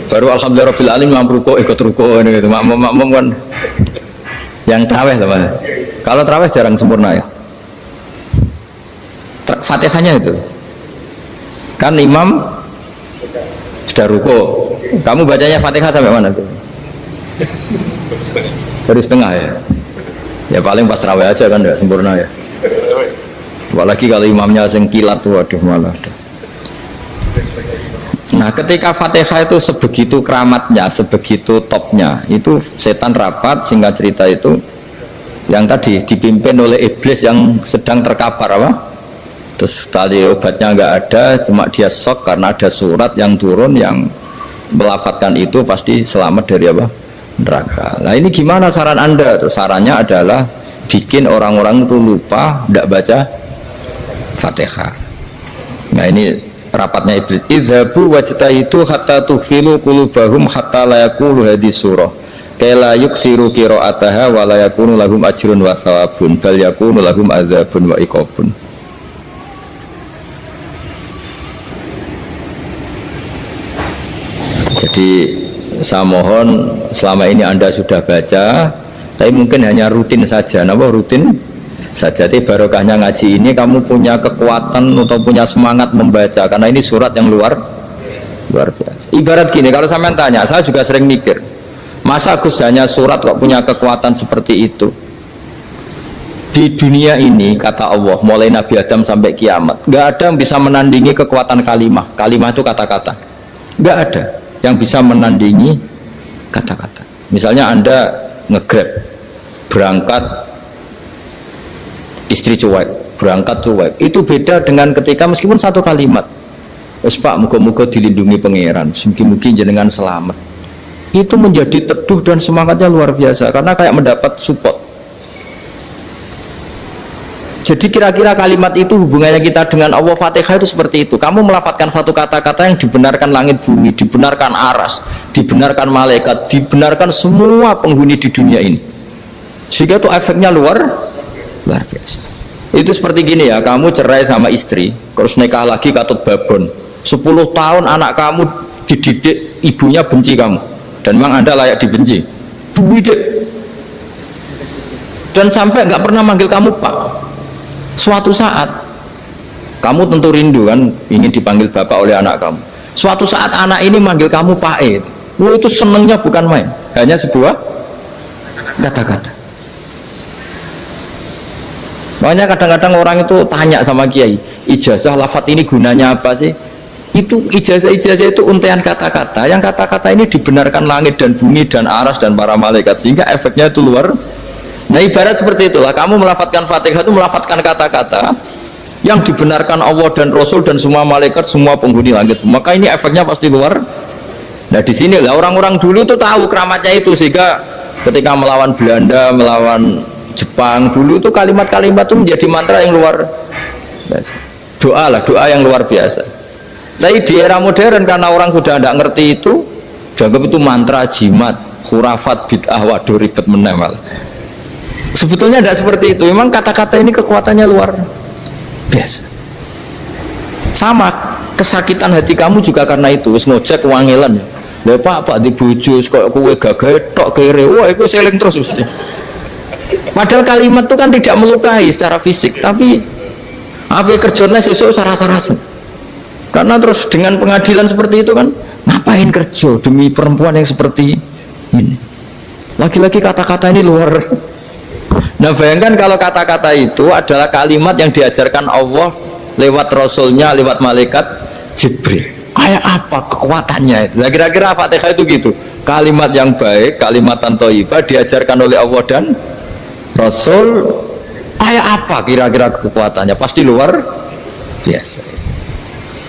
Baru alhamdulillah rabbil alamin ruko ikut ruko ini gitu. Makmum kan yang tarawih lah Mas. Kalau tarawih jarang sempurna ya. Fatihahnya itu. Kan imam sudah ruko. Kamu bacanya Fatihah sampai mana tuh? Baru setengah ya. Ya paling pas tarawih aja kan enggak sempurna ya. Apalagi kalau imamnya sing kilat, waduh malah. Nah ketika Fatihah itu sebegitu keramatnya, sebegitu topnya, itu setan rapat, singkat cerita itu yang tadi dipimpin oleh iblis yang sedang terkapar apa? Terus tali obatnya nggak ada, cuma dia shock karena ada surat yang turun yang melafatkan itu pasti selamat dari apa? Neraka. Nah ini gimana saran Anda? Terus sarannya adalah bikin orang-orang itu lupa, tidak baca Fatihah. Nah ini rapatnya iblis. Idzabu wajtahidu hatta tufilu qulubahum hatta la yaqulu hadhihi surah. Kala yuksiru qira'ataha wa la yakunu lahum ajrun wa thawabun bal yakunu lahum adzabun wa iqabun. Jadi saya mohon selama ini Anda sudah baca, tapi mungkin hanya rutin saja. Napa rutin saja? Jadi barokahnya ngaji ini kamu punya kekuatan atau punya semangat membaca karena ini surat yang luar biasa. Ibarat gini, kalau sampean tanya, saya juga sering mikir. Masa Gus hanya surat kok punya kekuatan seperti itu? Di dunia ini kata Allah, mulai Nabi Adam sampai kiamat, nggak ada yang bisa menandingi kekuatan kalimah. Kalimah itu kata-kata. Nggak ada yang bisa menandingi kata-kata. Misalnya Anda nge-grab, berangkat istri cuek, berangkat cuek. Itu beda dengan ketika meskipun satu kalimat. Wes Pak, muga-muga dilindungi pangeran, mungkin jenengan selamat. Itu menjadi teduh dan semangatnya luar biasa karena kayak mendapat support. Jadi kira-kira kalimat itu hubungannya kita dengan Allah. Fatihah itu seperti itu. Kamu melafadzkan satu kata-kata yang dibenarkan langit bumi, dibenarkan aras, dibenarkan malaikat, dibenarkan semua penghuni di dunia ini. Sehingga itu efeknya luar biasa. Itu seperti gini ya, kamu cerai sama istri, terus nikah lagi katut babon. 10 tahun anak kamu dididik, ibunya benci kamu. Dan memang Anda layak dibenci. Dididik. Dan sampai nggak pernah manggil kamu Pak. Suatu saat kamu tentu rindu kan ingin dipanggil bapak oleh anak kamu. Suatu saat anak ini manggil kamu Pak E. Itu senengnya bukan main, hanya sebuah kata-kata. Makanya kadang-kadang orang itu tanya sama kiai, ijazah lafadz ini gunanya apa sih? Itu ijazah itu untaian kata-kata, yang kata-kata ini dibenarkan langit dan bumi dan aras dan para malaikat, sehingga efeknya itu luar. Nah ibarat seperti itulah, kamu melafadzkan Fatihah itu melafadzkan kata-kata yang dibenarkan Allah dan Rasul dan semua malaikat, semua penghuni langit, maka ini efeknya pasti luar. Nah di sini lah orang-orang dulu tuh tahu keramatnya itu, sehingga ketika melawan Belanda, melawan Jepang dulu itu kalimat-kalimat itu menjadi mantra yang luar biasa. Doa yang luar biasa. Tapi di era modern karena orang sudah tidak ngerti itu, dianggap itu mantra, jimat, khurafat, bid'ah, waduh ribet meneh malah. Sebetulnya tidak seperti itu. Memang kata-kata ini kekuatannya luar biasa. Sama kesakitan hati kamu juga karena itu. Wis ngojek wangilan. Lha Pak di bojo kok kowe gagah tok kere. Wah, iku seling terus mesti. Padahal kalimat itu kan tidak melukai secara fisik, tapi apa kerjanya sesuk rasa-rasa. Karena terus dengan pengadilan seperti itu kan, ngapain kerja demi perempuan yang seperti ini? Lagi-lagi kata-kata ini luar. Nah bayangkan kalau kata-kata itu adalah kalimat yang diajarkan Allah lewat Rasulnya, lewat malaikat Jibril. Kayak apa kekuatannya itu? Nah, kira-kira Fatihah itu gitu. Kalimat yang baik, kalimat thayyibah diajarkan oleh Allah dan Rasul. Kayak apa kira-kira kekuatannya? Pasti luar biasa.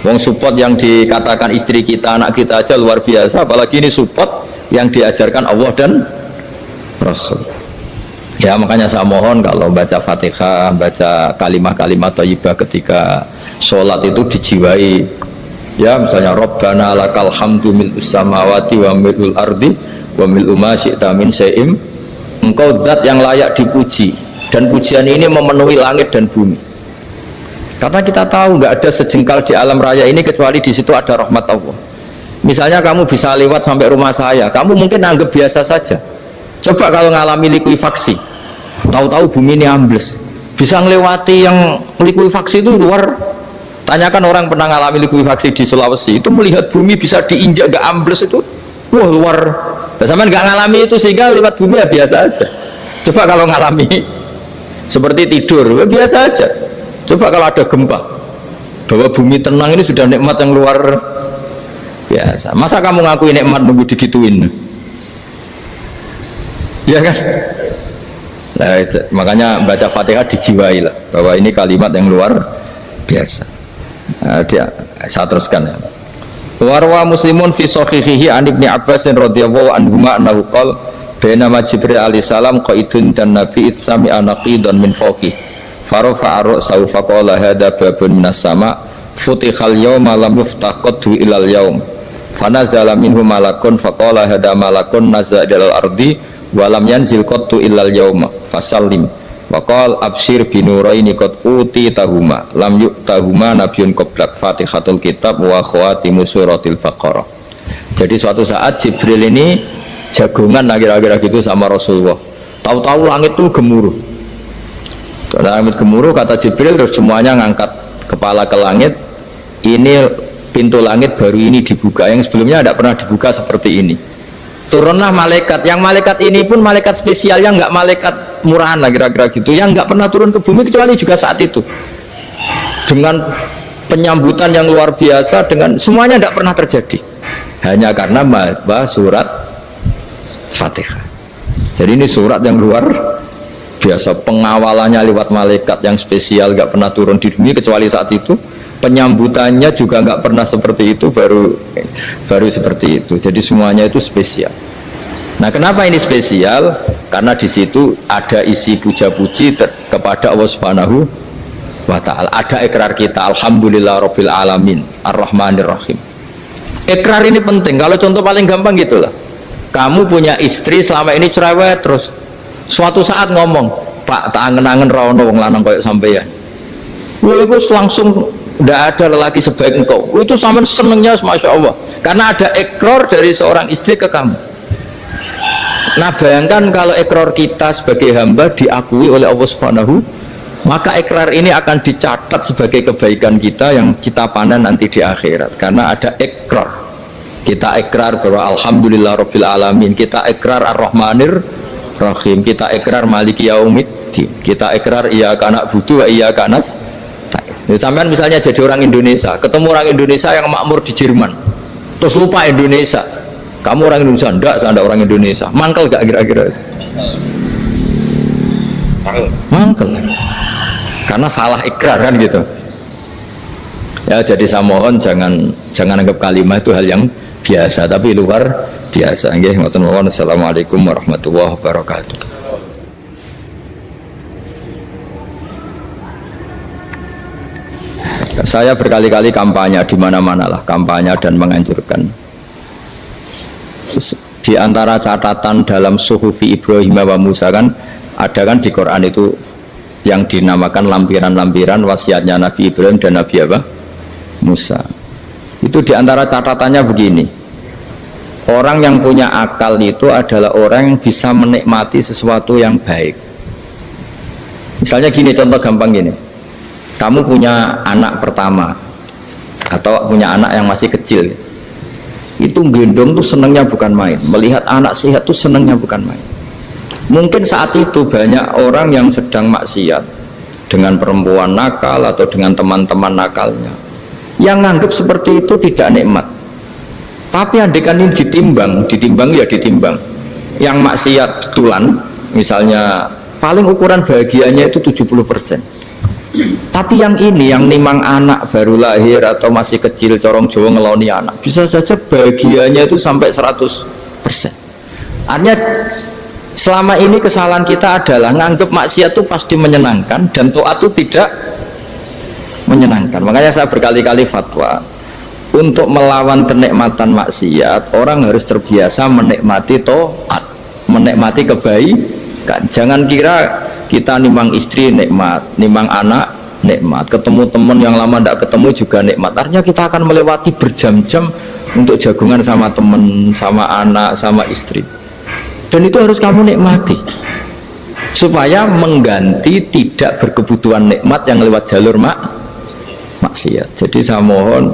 Wong support yang dikatakan istri kita, anak kita aja luar biasa, apalagi ini support yang diajarkan Allah dan Rasul. Ya makanya saya mohon kalau baca Fatihah, baca kalimat-kalimat thayyibah ketika sholat itu dijiwai. Ya misalnya Rabbana lakal hamdu mil'us samawati wa mil'ul ardi wa mil'u ma syi'ta min syai'im. Engkau zat yang layak dipuji, dan pujian ini memenuhi langit dan bumi. Karena kita tahu nggak ada sejengkal di alam raya ini kecuali di situ ada rahmat Allah. Misalnya kamu bisa lewat sampai rumah saya, kamu mungkin anggap biasa saja. Coba kalau ngalami likuifaksi, tahu-tahu bumi ini ambles, bisa ngelewati yang likuifaksi itu luar. Tanyakan orang pernah ngalami likuifaksi di Sulawesi, itu melihat bumi bisa diinjak nggak ambles itu, wah luar Sampean nggak ngalami itu sehingga lewat bumi ya biasa aja. Coba kalau ngalami seperti tidur, ya biasa aja. Coba kalau ada gempa, bahwa bumi tenang ini sudah nikmat yang luar biasa. Masa kamu ngakui nikmat nunggu digituin? Ya kan? Nah, makanya baca Fatihah dijiwai lah bahwa ini kalimat yang luar biasa. Nah, saya teruskan ya. Warwa Muslimun fi sahihihi an Ibnu Abbas radhiyallahu anhuma annahu qala bainama Jibril alaihi salam qaidun dan Nabi itsami anaqidan min fawqi farafa'a ra'sahu faqala hadza babun minas sama futihal yawma lam yuftaqadu ilal yaum fanazala minhu malakun faqala hadza malakun nazala ilal ardi wa lam yanzil qattu illal yauma fasallim wa qala absyir binuraini qad utitahuma lam yu'tahuma nabiyyun qablak Fatihatul kitab wa khawatimus suratil baqarah. Jadi suatu saat Jibril ini jagongan kira-kira gitu sama Rasulullah. Tahu-tahu langit itu gemuruh. Langit gemuruh kata Jibril, terus semuanya ngangkat kepala ke langit. Ini pintu langit baru ini dibuka, yang sebelumnya tidak pernah dibuka seperti ini. Turunlah malaikat, yang malaikat ini pun malaikat spesial, yang nggak malaikat murahan lah kira-kira gitu, yang nggak pernah turun ke bumi kecuali juga saat itu, dengan penyambutan yang luar biasa, dengan semuanya tidak pernah terjadi, hanya karena bahwa surat Fatihah. Jadi ini surat yang luar biasa, pengawalannya lewat malaikat yang spesial, nggak pernah turun di bumi kecuali saat itu. Penyambutannya juga nggak pernah seperti itu, baru seperti itu. Jadi semuanya itu spesial. Nah, kenapa ini spesial? Karena di situ ada isi puja-puji kepada Allah Subhanahu wa Ta'ala. Ada ikrar kita, alhamdulillah rabbil alamin ar-rahmanir rahim. Ikrar ini penting. Kalau contoh paling gampang gitulah, kamu punya istri selama ini cerewet, terus suatu saat ngomong, Pak, tak angen-angen rawono wong lanang koyo sampeyan. Lha iku langsung tidak ada lelaki sebaik engkau. Itu sama senengnya, masya Allah, karena ada ikrar dari seorang istri ke kamu. Nah, bayangkan kalau ikrar kita sebagai hamba diakui oleh Allah Subhanahu, maka ikrar ini akan dicatat sebagai kebaikan kita yang kita panen nanti di akhirat, karena ada ikrar. Kita ikrar bahwa alhamdulillah rabbil alamin, kita ikrar ar-rahmanir rahim, kita ikrar maliki yaumiddin, kita ikrar iyyaka na'budu wa iyyaka nasta'in. Sampean misalnya jadi orang Indonesia, ketemu orang Indonesia yang makmur di Jerman, terus lupa Indonesia. Kamu orang Indonesia? Enggak, saya enggak orang Indonesia. Mangkel gak kira-kira? Mangkel. Karena salah ikrar kan gitu. Ya, jadi saya mohon jangan anggap kalimat itu hal yang biasa, tapi luar biasa. Nggih, ngoten mawon. Assalamualaikum warahmatullahi wabarakatuh. Saya berkali-kali kampanye di mana-mana lah, kampanye dan menganjurkan. Di antara catatan dalam Suhufi Ibrahim wa Musa kan ada kan di Quran itu yang dinamakan lampiran-lampiran wasiatnya Nabi Ibrahim dan Nabi apa? Musa. Itu di antara catatannya begini. Orang yang punya akal itu adalah orang yang bisa menikmati sesuatu yang baik. Misalnya gini, contoh gampang gini. Kamu punya anak pertama atau punya anak yang masih kecil, itu gendong tuh senangnya bukan main, melihat anak sehat tuh senangnya bukan main. Mungkin saat itu banyak orang yang sedang maksiat dengan perempuan nakal atau dengan teman-teman nakalnya, yang nganggap seperti itu tidak nikmat. Tapi andaikan ini ditimbang ya ditimbang, yang maksiat betulan misalnya paling ukuran bahagianya itu 70%. Tapi yang ini, yang nimang anak baru lahir atau masih kecil, corong Jawa ngeloni anak, bisa saja bahagianya itu sampai 100%. Artinya selama ini kesalahan kita adalah nganggap maksiat itu pasti menyenangkan dan taat itu tidak menyenangkan. Makanya saya berkali-kali fatwa, untuk melawan kenikmatan maksiat, orang harus terbiasa menikmati taat, menikmati kebaikan. Jangan kira kita nimang istri nikmat, nimang anak nikmat, ketemu teman yang lama tidak ketemu juga nikmat. Artinya kita akan melewati berjam-jam untuk jagungan sama teman, sama anak, sama istri. Dan itu harus kamu nikmati supaya mengganti tidak berkebutuhan nikmat yang lewat jalur maksiat. Jadi saya mohon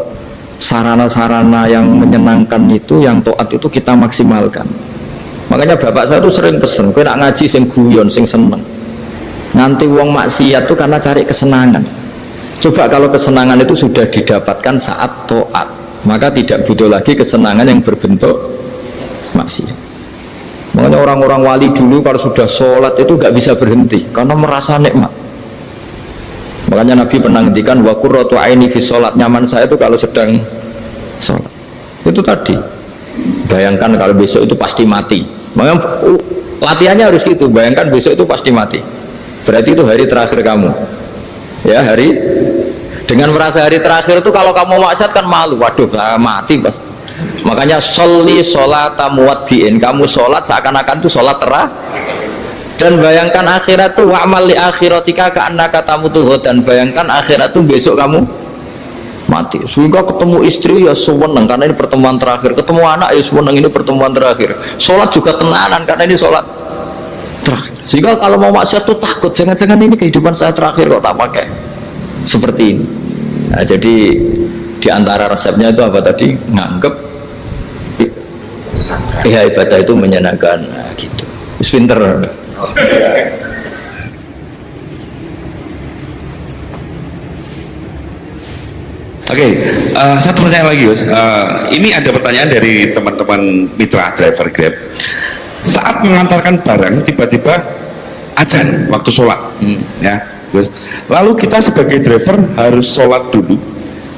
sarana-sarana yang menyenangkan itu, yang taat itu kita maksimalkan. Makanya bapak saya tuh sering pesen, kowe nak ngaji sing guyon, sing seneng. Nanti wong maksiat tuh karena cari kesenangan. Coba kalau kesenangan itu sudah didapatkan saat taat, maka tidak butuh lagi kesenangan yang berbentuk maksiat. Makanya orang-orang wali dulu kalau sudah sholat itu gak bisa berhenti karena merasa nikmat. Makanya Nabi pernah ngendikan wa qurratu aini fi sholat, nyaman saya itu kalau sedang sholat. Itu tadi. Bayangkan kalau besok itu pasti mati. Makanya latihannya harus gitu. Bayangkan besok itu pasti mati. Berarti itu hari terakhir kamu. Ya, hari dengan merasa hari terakhir itu kalau kamu maksiat kan malu. Waduh, mati pas. Makanya sholli sholata muwaddiin. Kamu sholat seakan-akan itu sholat terakhir. Dan bayangkan akhirat itu wa'mal li akhiratika ka'annaka tamutu, dan bayangkan akhirat itu besok kamu mati. Sehingga ketemu istri ya seneng karena ini pertemuan terakhir, ketemu anak ya seneng ini pertemuan terakhir, sholat juga tenanan karena ini sholat terakhir. Sehingga kalau mau maksiat tuh takut, jangan-jangan ini kehidupan saya terakhir kok tak pakai seperti ini. Nah, jadi diantara resepnya itu apa tadi? Nganggep ya ibadah itu menyenangkan. Nah, gitu. Pinter. Oke, satu pertanyaan lagi, Gus. Ini ada pertanyaan dari teman-teman mitra driver Grab. Saat mengantarkan barang, tiba-tiba azan waktu sholat, ya, Gus. Lalu kita sebagai driver harus sholat dulu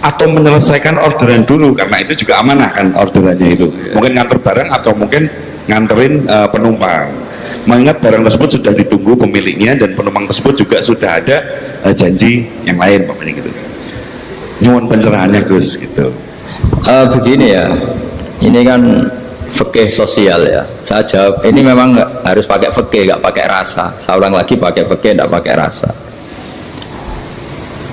atau menyelesaikan orderan dulu, karena itu juga amanah kan orderannya itu. Mungkin nganter barang atau mungkin nganterin penumpang. Mengingat barang tersebut sudah ditunggu pemiliknya dan penumpang tersebut juga sudah ada janji yang lain, pokoknya gitu. Nyuwun pencerahannya, Gus, gitu. Begini ya, ini kan fikih sosial ya. Saya jawab, ini memang harus pakai fikih, nggak pakai rasa. Saya ulang lagi, pakai fikih, nggak pakai rasa.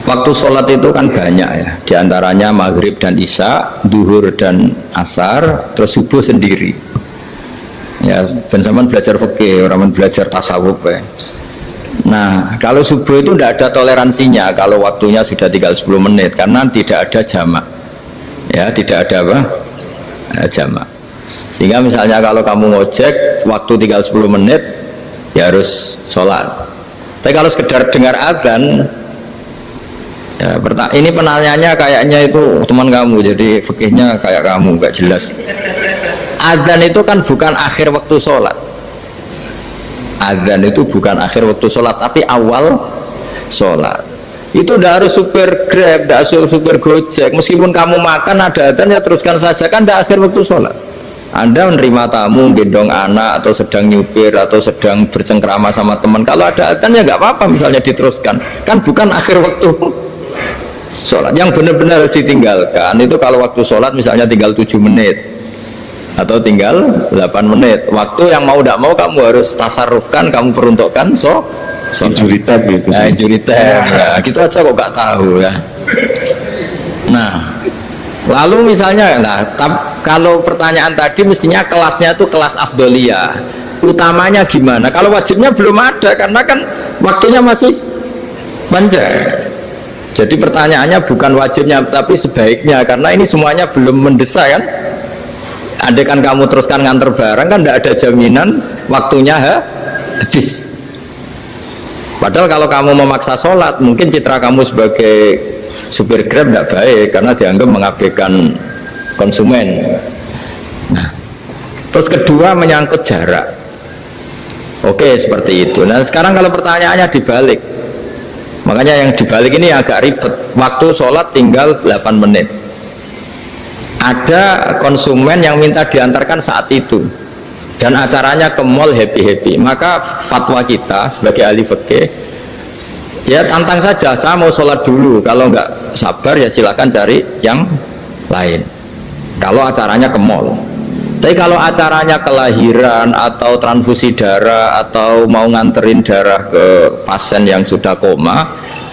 Waktu sholat itu kan banyak ya, diantaranya maghrib dan isya, duhur dan asar, terus subuh sendiri. Ya, ben sampean belajar fikih, orang belajar tasawuf ya. Nah, kalau subuh itu tidak ada toleransinya kalau waktunya sudah tinggal 10 menit karena tidak ada jamak. Ya, tidak ada apa? Jamak. Sehingga misalnya kalau kamu ngojek waktu tinggal 10 menit ya harus sholat. Tapi kalau sekedar dengar azan ya, ini penanyanya kayaknya itu teman kamu, jadi fikihnya kayak kamu, nggak jelas. Azan itu kan bukan akhir waktu sholat. Azan itu bukan akhir waktu sholat, tapi awal sholat. Itu tidak harus supir Grab, tidak harus supir Gojek. Meskipun kamu makan ada azan ya teruskan saja, kan tidak akhir waktu sholat. Anda menerima tamu, gendong anak, atau sedang nyupir, atau sedang bercengkrama sama teman. Kalau ada azan ya nggak apa-apa, misalnya diteruskan. Kan bukan akhir waktu sholat. Yang benar-benar harus ditinggalkan itu kalau waktu sholat misalnya tinggal 7 menit. Atau tinggal 8 menit. Waktu yang mau tidak mau kamu harus tasarrufkan, kamu peruntukkan injury time ya, nah, injury time ya, gitu aja kok gak tahu ya. Nah, lalu misalnya kalau pertanyaan tadi mestinya kelasnya itu kelas afdoliyah, utamanya gimana? Kalau wajibnya belum ada karena kan waktunya masih panjang. Jadi pertanyaannya bukan wajibnya tapi sebaiknya, karena ini semuanya belum mendesak kan. Andai kan kamu teruskan nganter barang kan tidak ada jaminan waktunya habis. Padahal kalau kamu memaksa sholat, mungkin citra kamu sebagai supir Grab tidak baik karena dianggap mengabaikan konsumen. Nah, terus kedua menyangkut jarak. Oke, seperti itu. Nah, sekarang kalau pertanyaannya dibalik, makanya yang dibalik ini agak ribet. Waktu sholat tinggal 8 menit. Ada konsumen yang minta diantarkan saat itu dan acaranya ke mall happy-happy, maka fatwa kita sebagai ahli fikih ya tantang saja, saya mau sholat dulu, kalau nggak sabar ya silakan cari yang lain kalau acaranya ke mall. Tapi kalau acaranya kelahiran atau transfusi darah atau mau nganterin darah ke pasien yang sudah koma,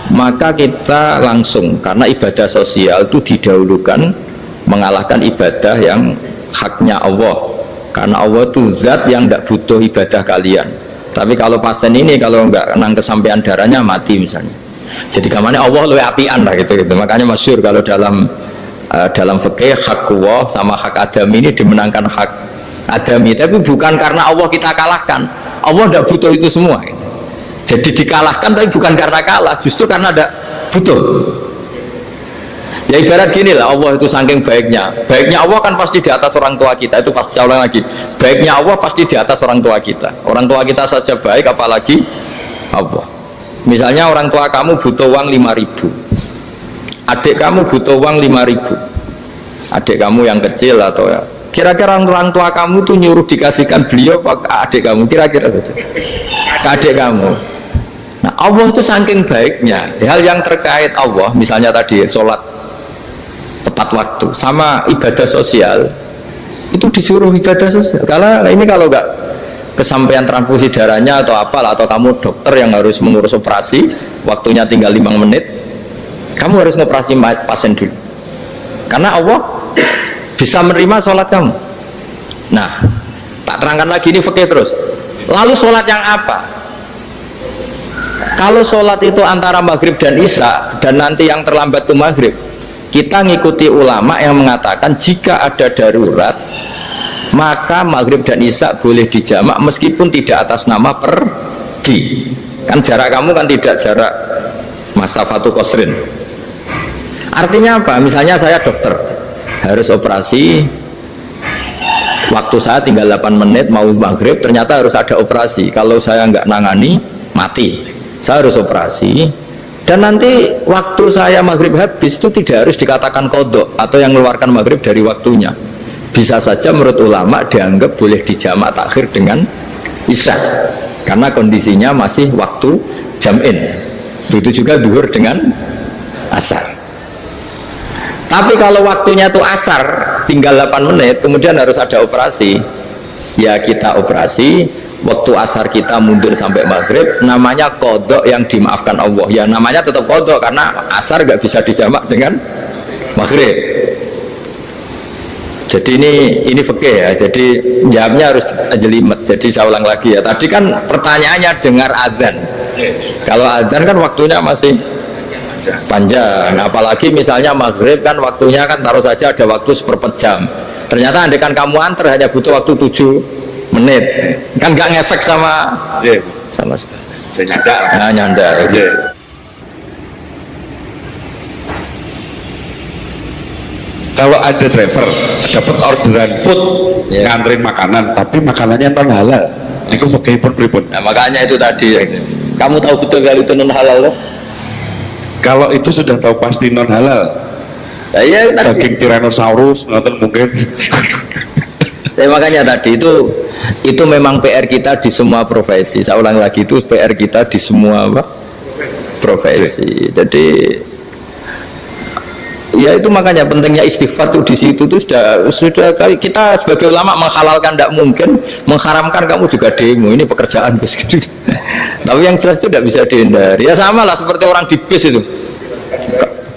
maka kita langsung, karena ibadah sosial itu didahulukan mengalahkan ibadah yang haknya Allah, karena Allah itu zat yang tidak butuh ibadah kalian. Tapi kalau pasien ini kalau nggak nang kesampaian darahnya mati misalnya, jadi kamarnya Allah lebih apian lah gitu. Makanya masyhur kalau dalam fikih hak Allah sama hak Adam ini dimenangkan hak adami, tapi bukan karena Allah kita kalahkan. Allah tidak butuh itu semua. Jadi dikalahkan tapi bukan karena kalah, justru karena tidak butuh. Ya ibarat gini lah, Allah itu saking baiknya Allah kan pasti di atas orang tua kita. Itu pasti, saya ulang lagi, baiknya Allah pasti di atas orang tua kita. Orang tua kita saja baik, apalagi Allah. Misalnya orang tua kamu butuh uang 5.000, adik kamu butuh uang 5.000, adik kamu yang kecil atau ya, kira-kira orang tua kamu tuh nyuruh dikasihkan beliau apa ke adik kamu, kira-kira saja ke adik kamu. Nah Allah itu saking baiknya, hal yang terkait Allah, misalnya tadi sholat tepat waktu sama ibadah sosial, itu disuruh ibadah sosial. Karena ini kalau nggak kesampaian transfusi darahnya atau apalah, atau kamu dokter yang harus mengurus operasi, waktunya tinggal 5 menit, kamu harus ngoperasi pasien dulu, karena Allah bisa menerima sholat kamu. Nah, tak terangkan lagi, ini fikih terus. Lalu sholat yang apa? Kalau sholat itu antara maghrib dan isya, dan nanti yang terlambat itu maghrib, kita ngikuti ulama yang mengatakan jika ada darurat, maka maghrib dan isya boleh dijamak meskipun tidak atas nama pergi. Kan jarak kamu kan tidak jarak masafatu qasrin. Artinya apa? Misalnya saya dokter, harus operasi, waktu saya tinggal 8 menit mau maghrib, ternyata harus ada operasi. Kalau saya nggak nangani, mati. Saya harus operasi, dan nanti waktu saya maghrib habis itu tidak harus dikatakan qadha atau yang mengeluarkan maghrib dari waktunya. Bisa saja menurut ulama dianggap boleh dijamak takhir dengan isya, karena kondisinya masih waktu jam'in. Begitu juga duhur dengan asar. Tapi kalau waktunya itu asar, tinggal 8 menit, kemudian harus ada operasi, ya kita operasi, waktu asar kita mundur sampai maghrib, namanya qadha yang dimaafkan Allah. Ya namanya tetap qadha, karena asar nggak bisa dijamak dengan maghrib. Jadi ini fikih ya, jadi jawabnya harus jelimet. Jadi saya ulang lagi ya, tadi kan pertanyaannya dengar adzan. Kalau adzan kan waktunya masih panjang, apalagi misalnya maghrib kan waktunya kan taruh saja ada waktu 1/4 jam. Ternyata andekan kamu antar hanya butuh waktu 7 menit, kan nggak ngefek sama saya nyadar. Nah, nyandar. Kalau ada driver dapat orderan food, nganterin makanan, tapi makanannya non halal, itu pakai pripun. Nah, makanya itu tadi, kamu tahu betul kalau itu non halal loh? Kalau itu sudah tahu pasti non halal. Nah, iya, daging Tyrannosaurus, nonton mungkin. Ya, makanya tadi itu memang PR kita di semua profesi. Saya ulang lagi, itu PR kita di semua profesi. Jadi ya itu makanya pentingnya istighfar tuh di situ tuh sudah kita sebagai ulama menghalalkan, tidak mungkin mengharamkan. Kamu juga demo, ini pekerjaan bus gitu. Tapi yang jelas itu tidak bisa dihindari. Ya sama lah seperti orang di bis itu,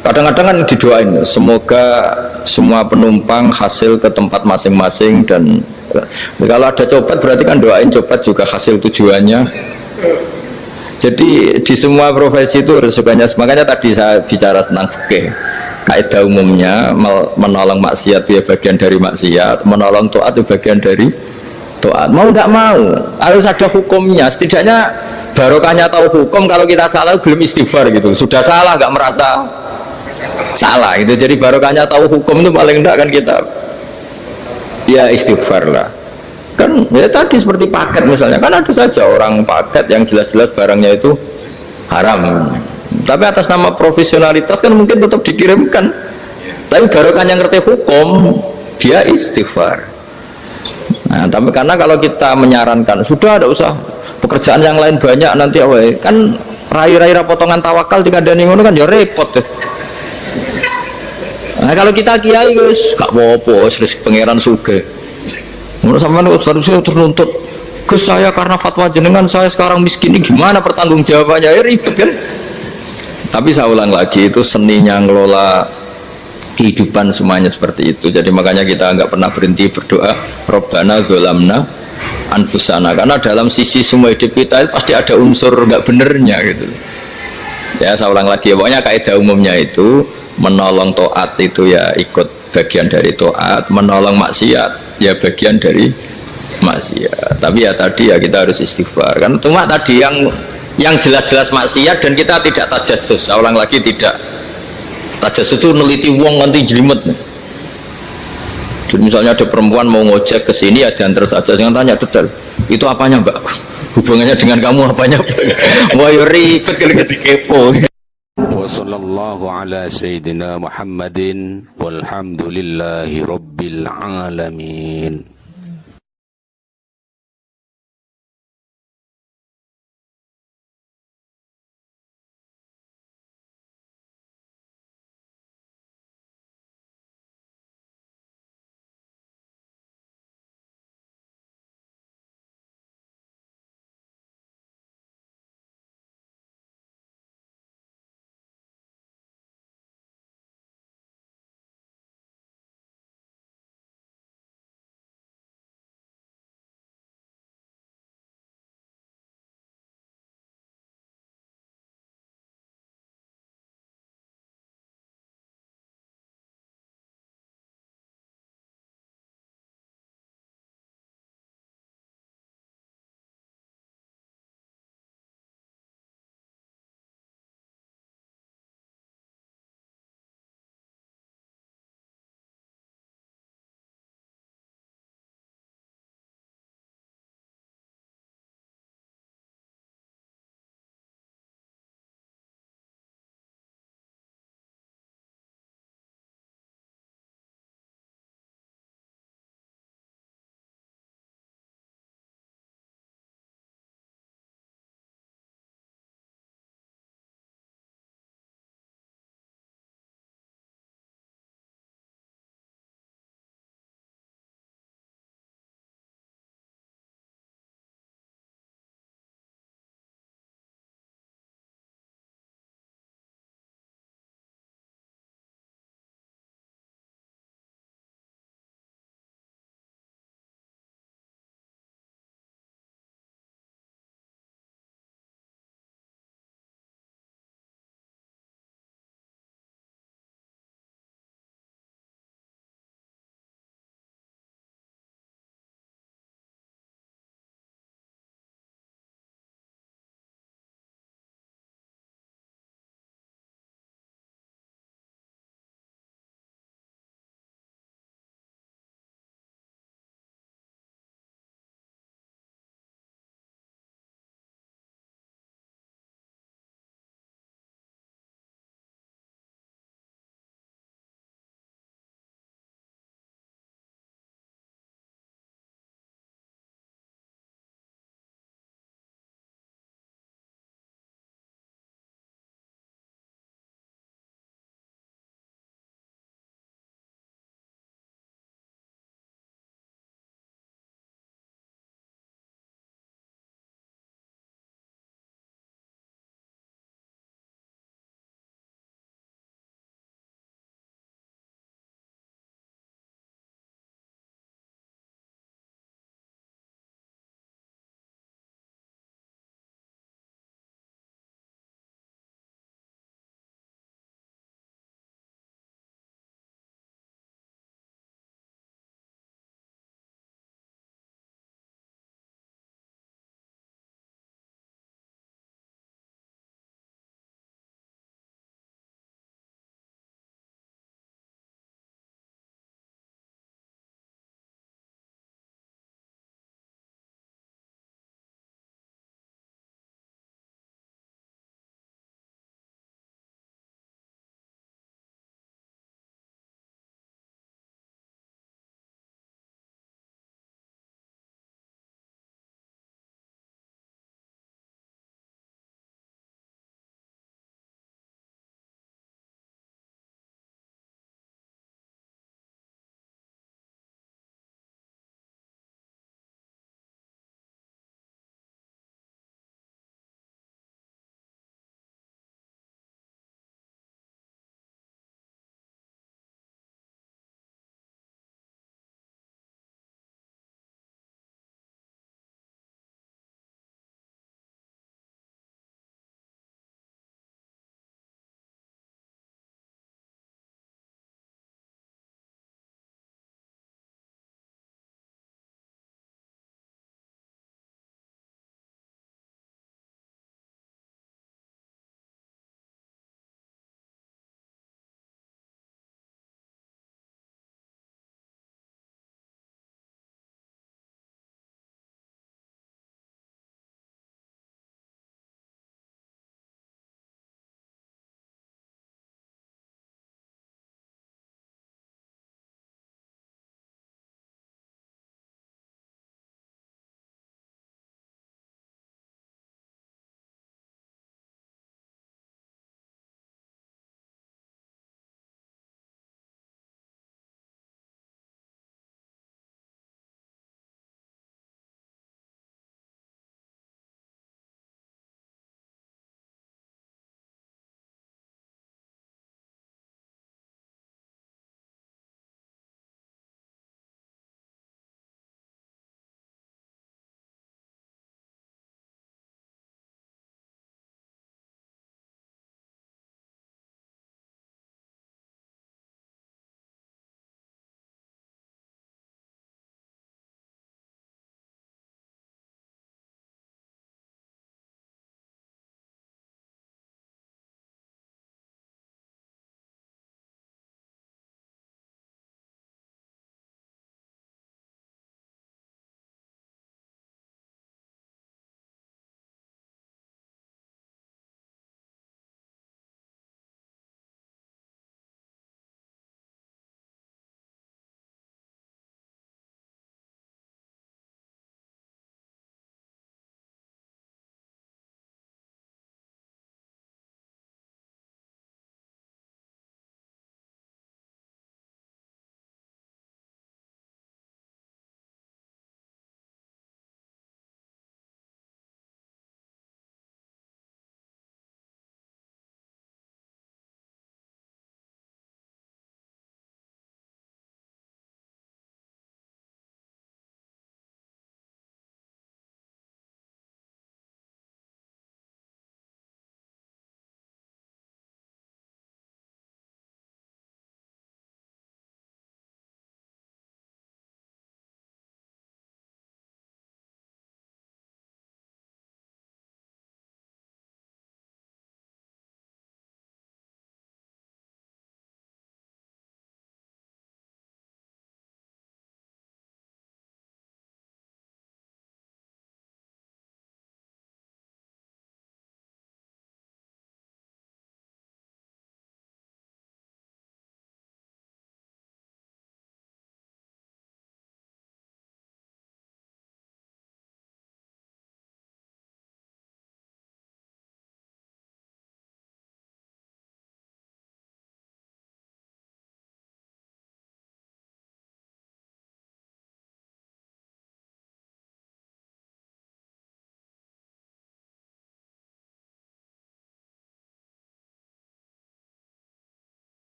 kadang-kadang kan didoain semoga semua penumpang hasil ke tempat masing-masing, dan kalau ada cobat berarti kan doain cobat juga hasil tujuannya. Jadi di semua profesi itu resikonya. Makanya tadi saya bicara tentang fikih. Kaidah umumnya menolong maksiat ya bagian dari maksiat, menolong taat itu bagian dari taat. Mau tidak mau harus ada hukumnya. Setidaknya barokahnya tahu hukum. Kalau kita salah belum istighfar gitu, sudah salah nggak merasa salah gitu. Jadi barokahnya tahu hukum itu paling tidak kan kita ya istighfar lah. Kan ya tadi seperti paket misalnya, kan ada saja orang paket yang jelas-jelas barangnya itu haram, tapi atas nama profesionalitas kan mungkin tetap dikirimkan. Tapi barokahnya ngerti hukum, dia istighfar. Nah, tapi karena kalau kita menyarankan sudah ada usah pekerjaan yang lain banyak nanti kan rai-rai potongan tawakal dikandani ngono kan ya repot deh. Nah, kalau kita kiai guys gak apa-apa, serius pangeran sugih. Menurut sampean terus nuntut Gus, saya karena fatwa jenengan saya sekarang miskin, ini gimana pertanggungjawabannya? Ya ribet kan. Tapi saya ulang lagi, itu seninya ngelola kehidupan semuanya seperti itu. Jadi makanya kita nggak pernah berhenti berdoa Rabbana dzolamna anfusana, karena dalam sisi semua hidup kita pasti ada unsur nggak benernya gitu. Ya saya ulang lagi, pokoknya kaidah umumnya itu menolong taat itu ya ikut bagian dari taat, menolong maksiat ya bagian dari maksiat. Tapi ya tadi ya kita harus istighfar. Kan cuma tadi yang jelas-jelas maksiat dan kita tidak tajassus. Saya ulang lagi, tidak tajassus itu neliti wong nanti jelimet. Jadi misalnya ada perempuan mau ngojek ke sini ya diantar saja, jangan tanya detail. Itu apanya mbak? Hubungannya dengan kamu apanya? Wah ribet kalau jadi kepo. Wassallallahu ala sayyidina Muhammadin walhamdulillahi rabbil alamin.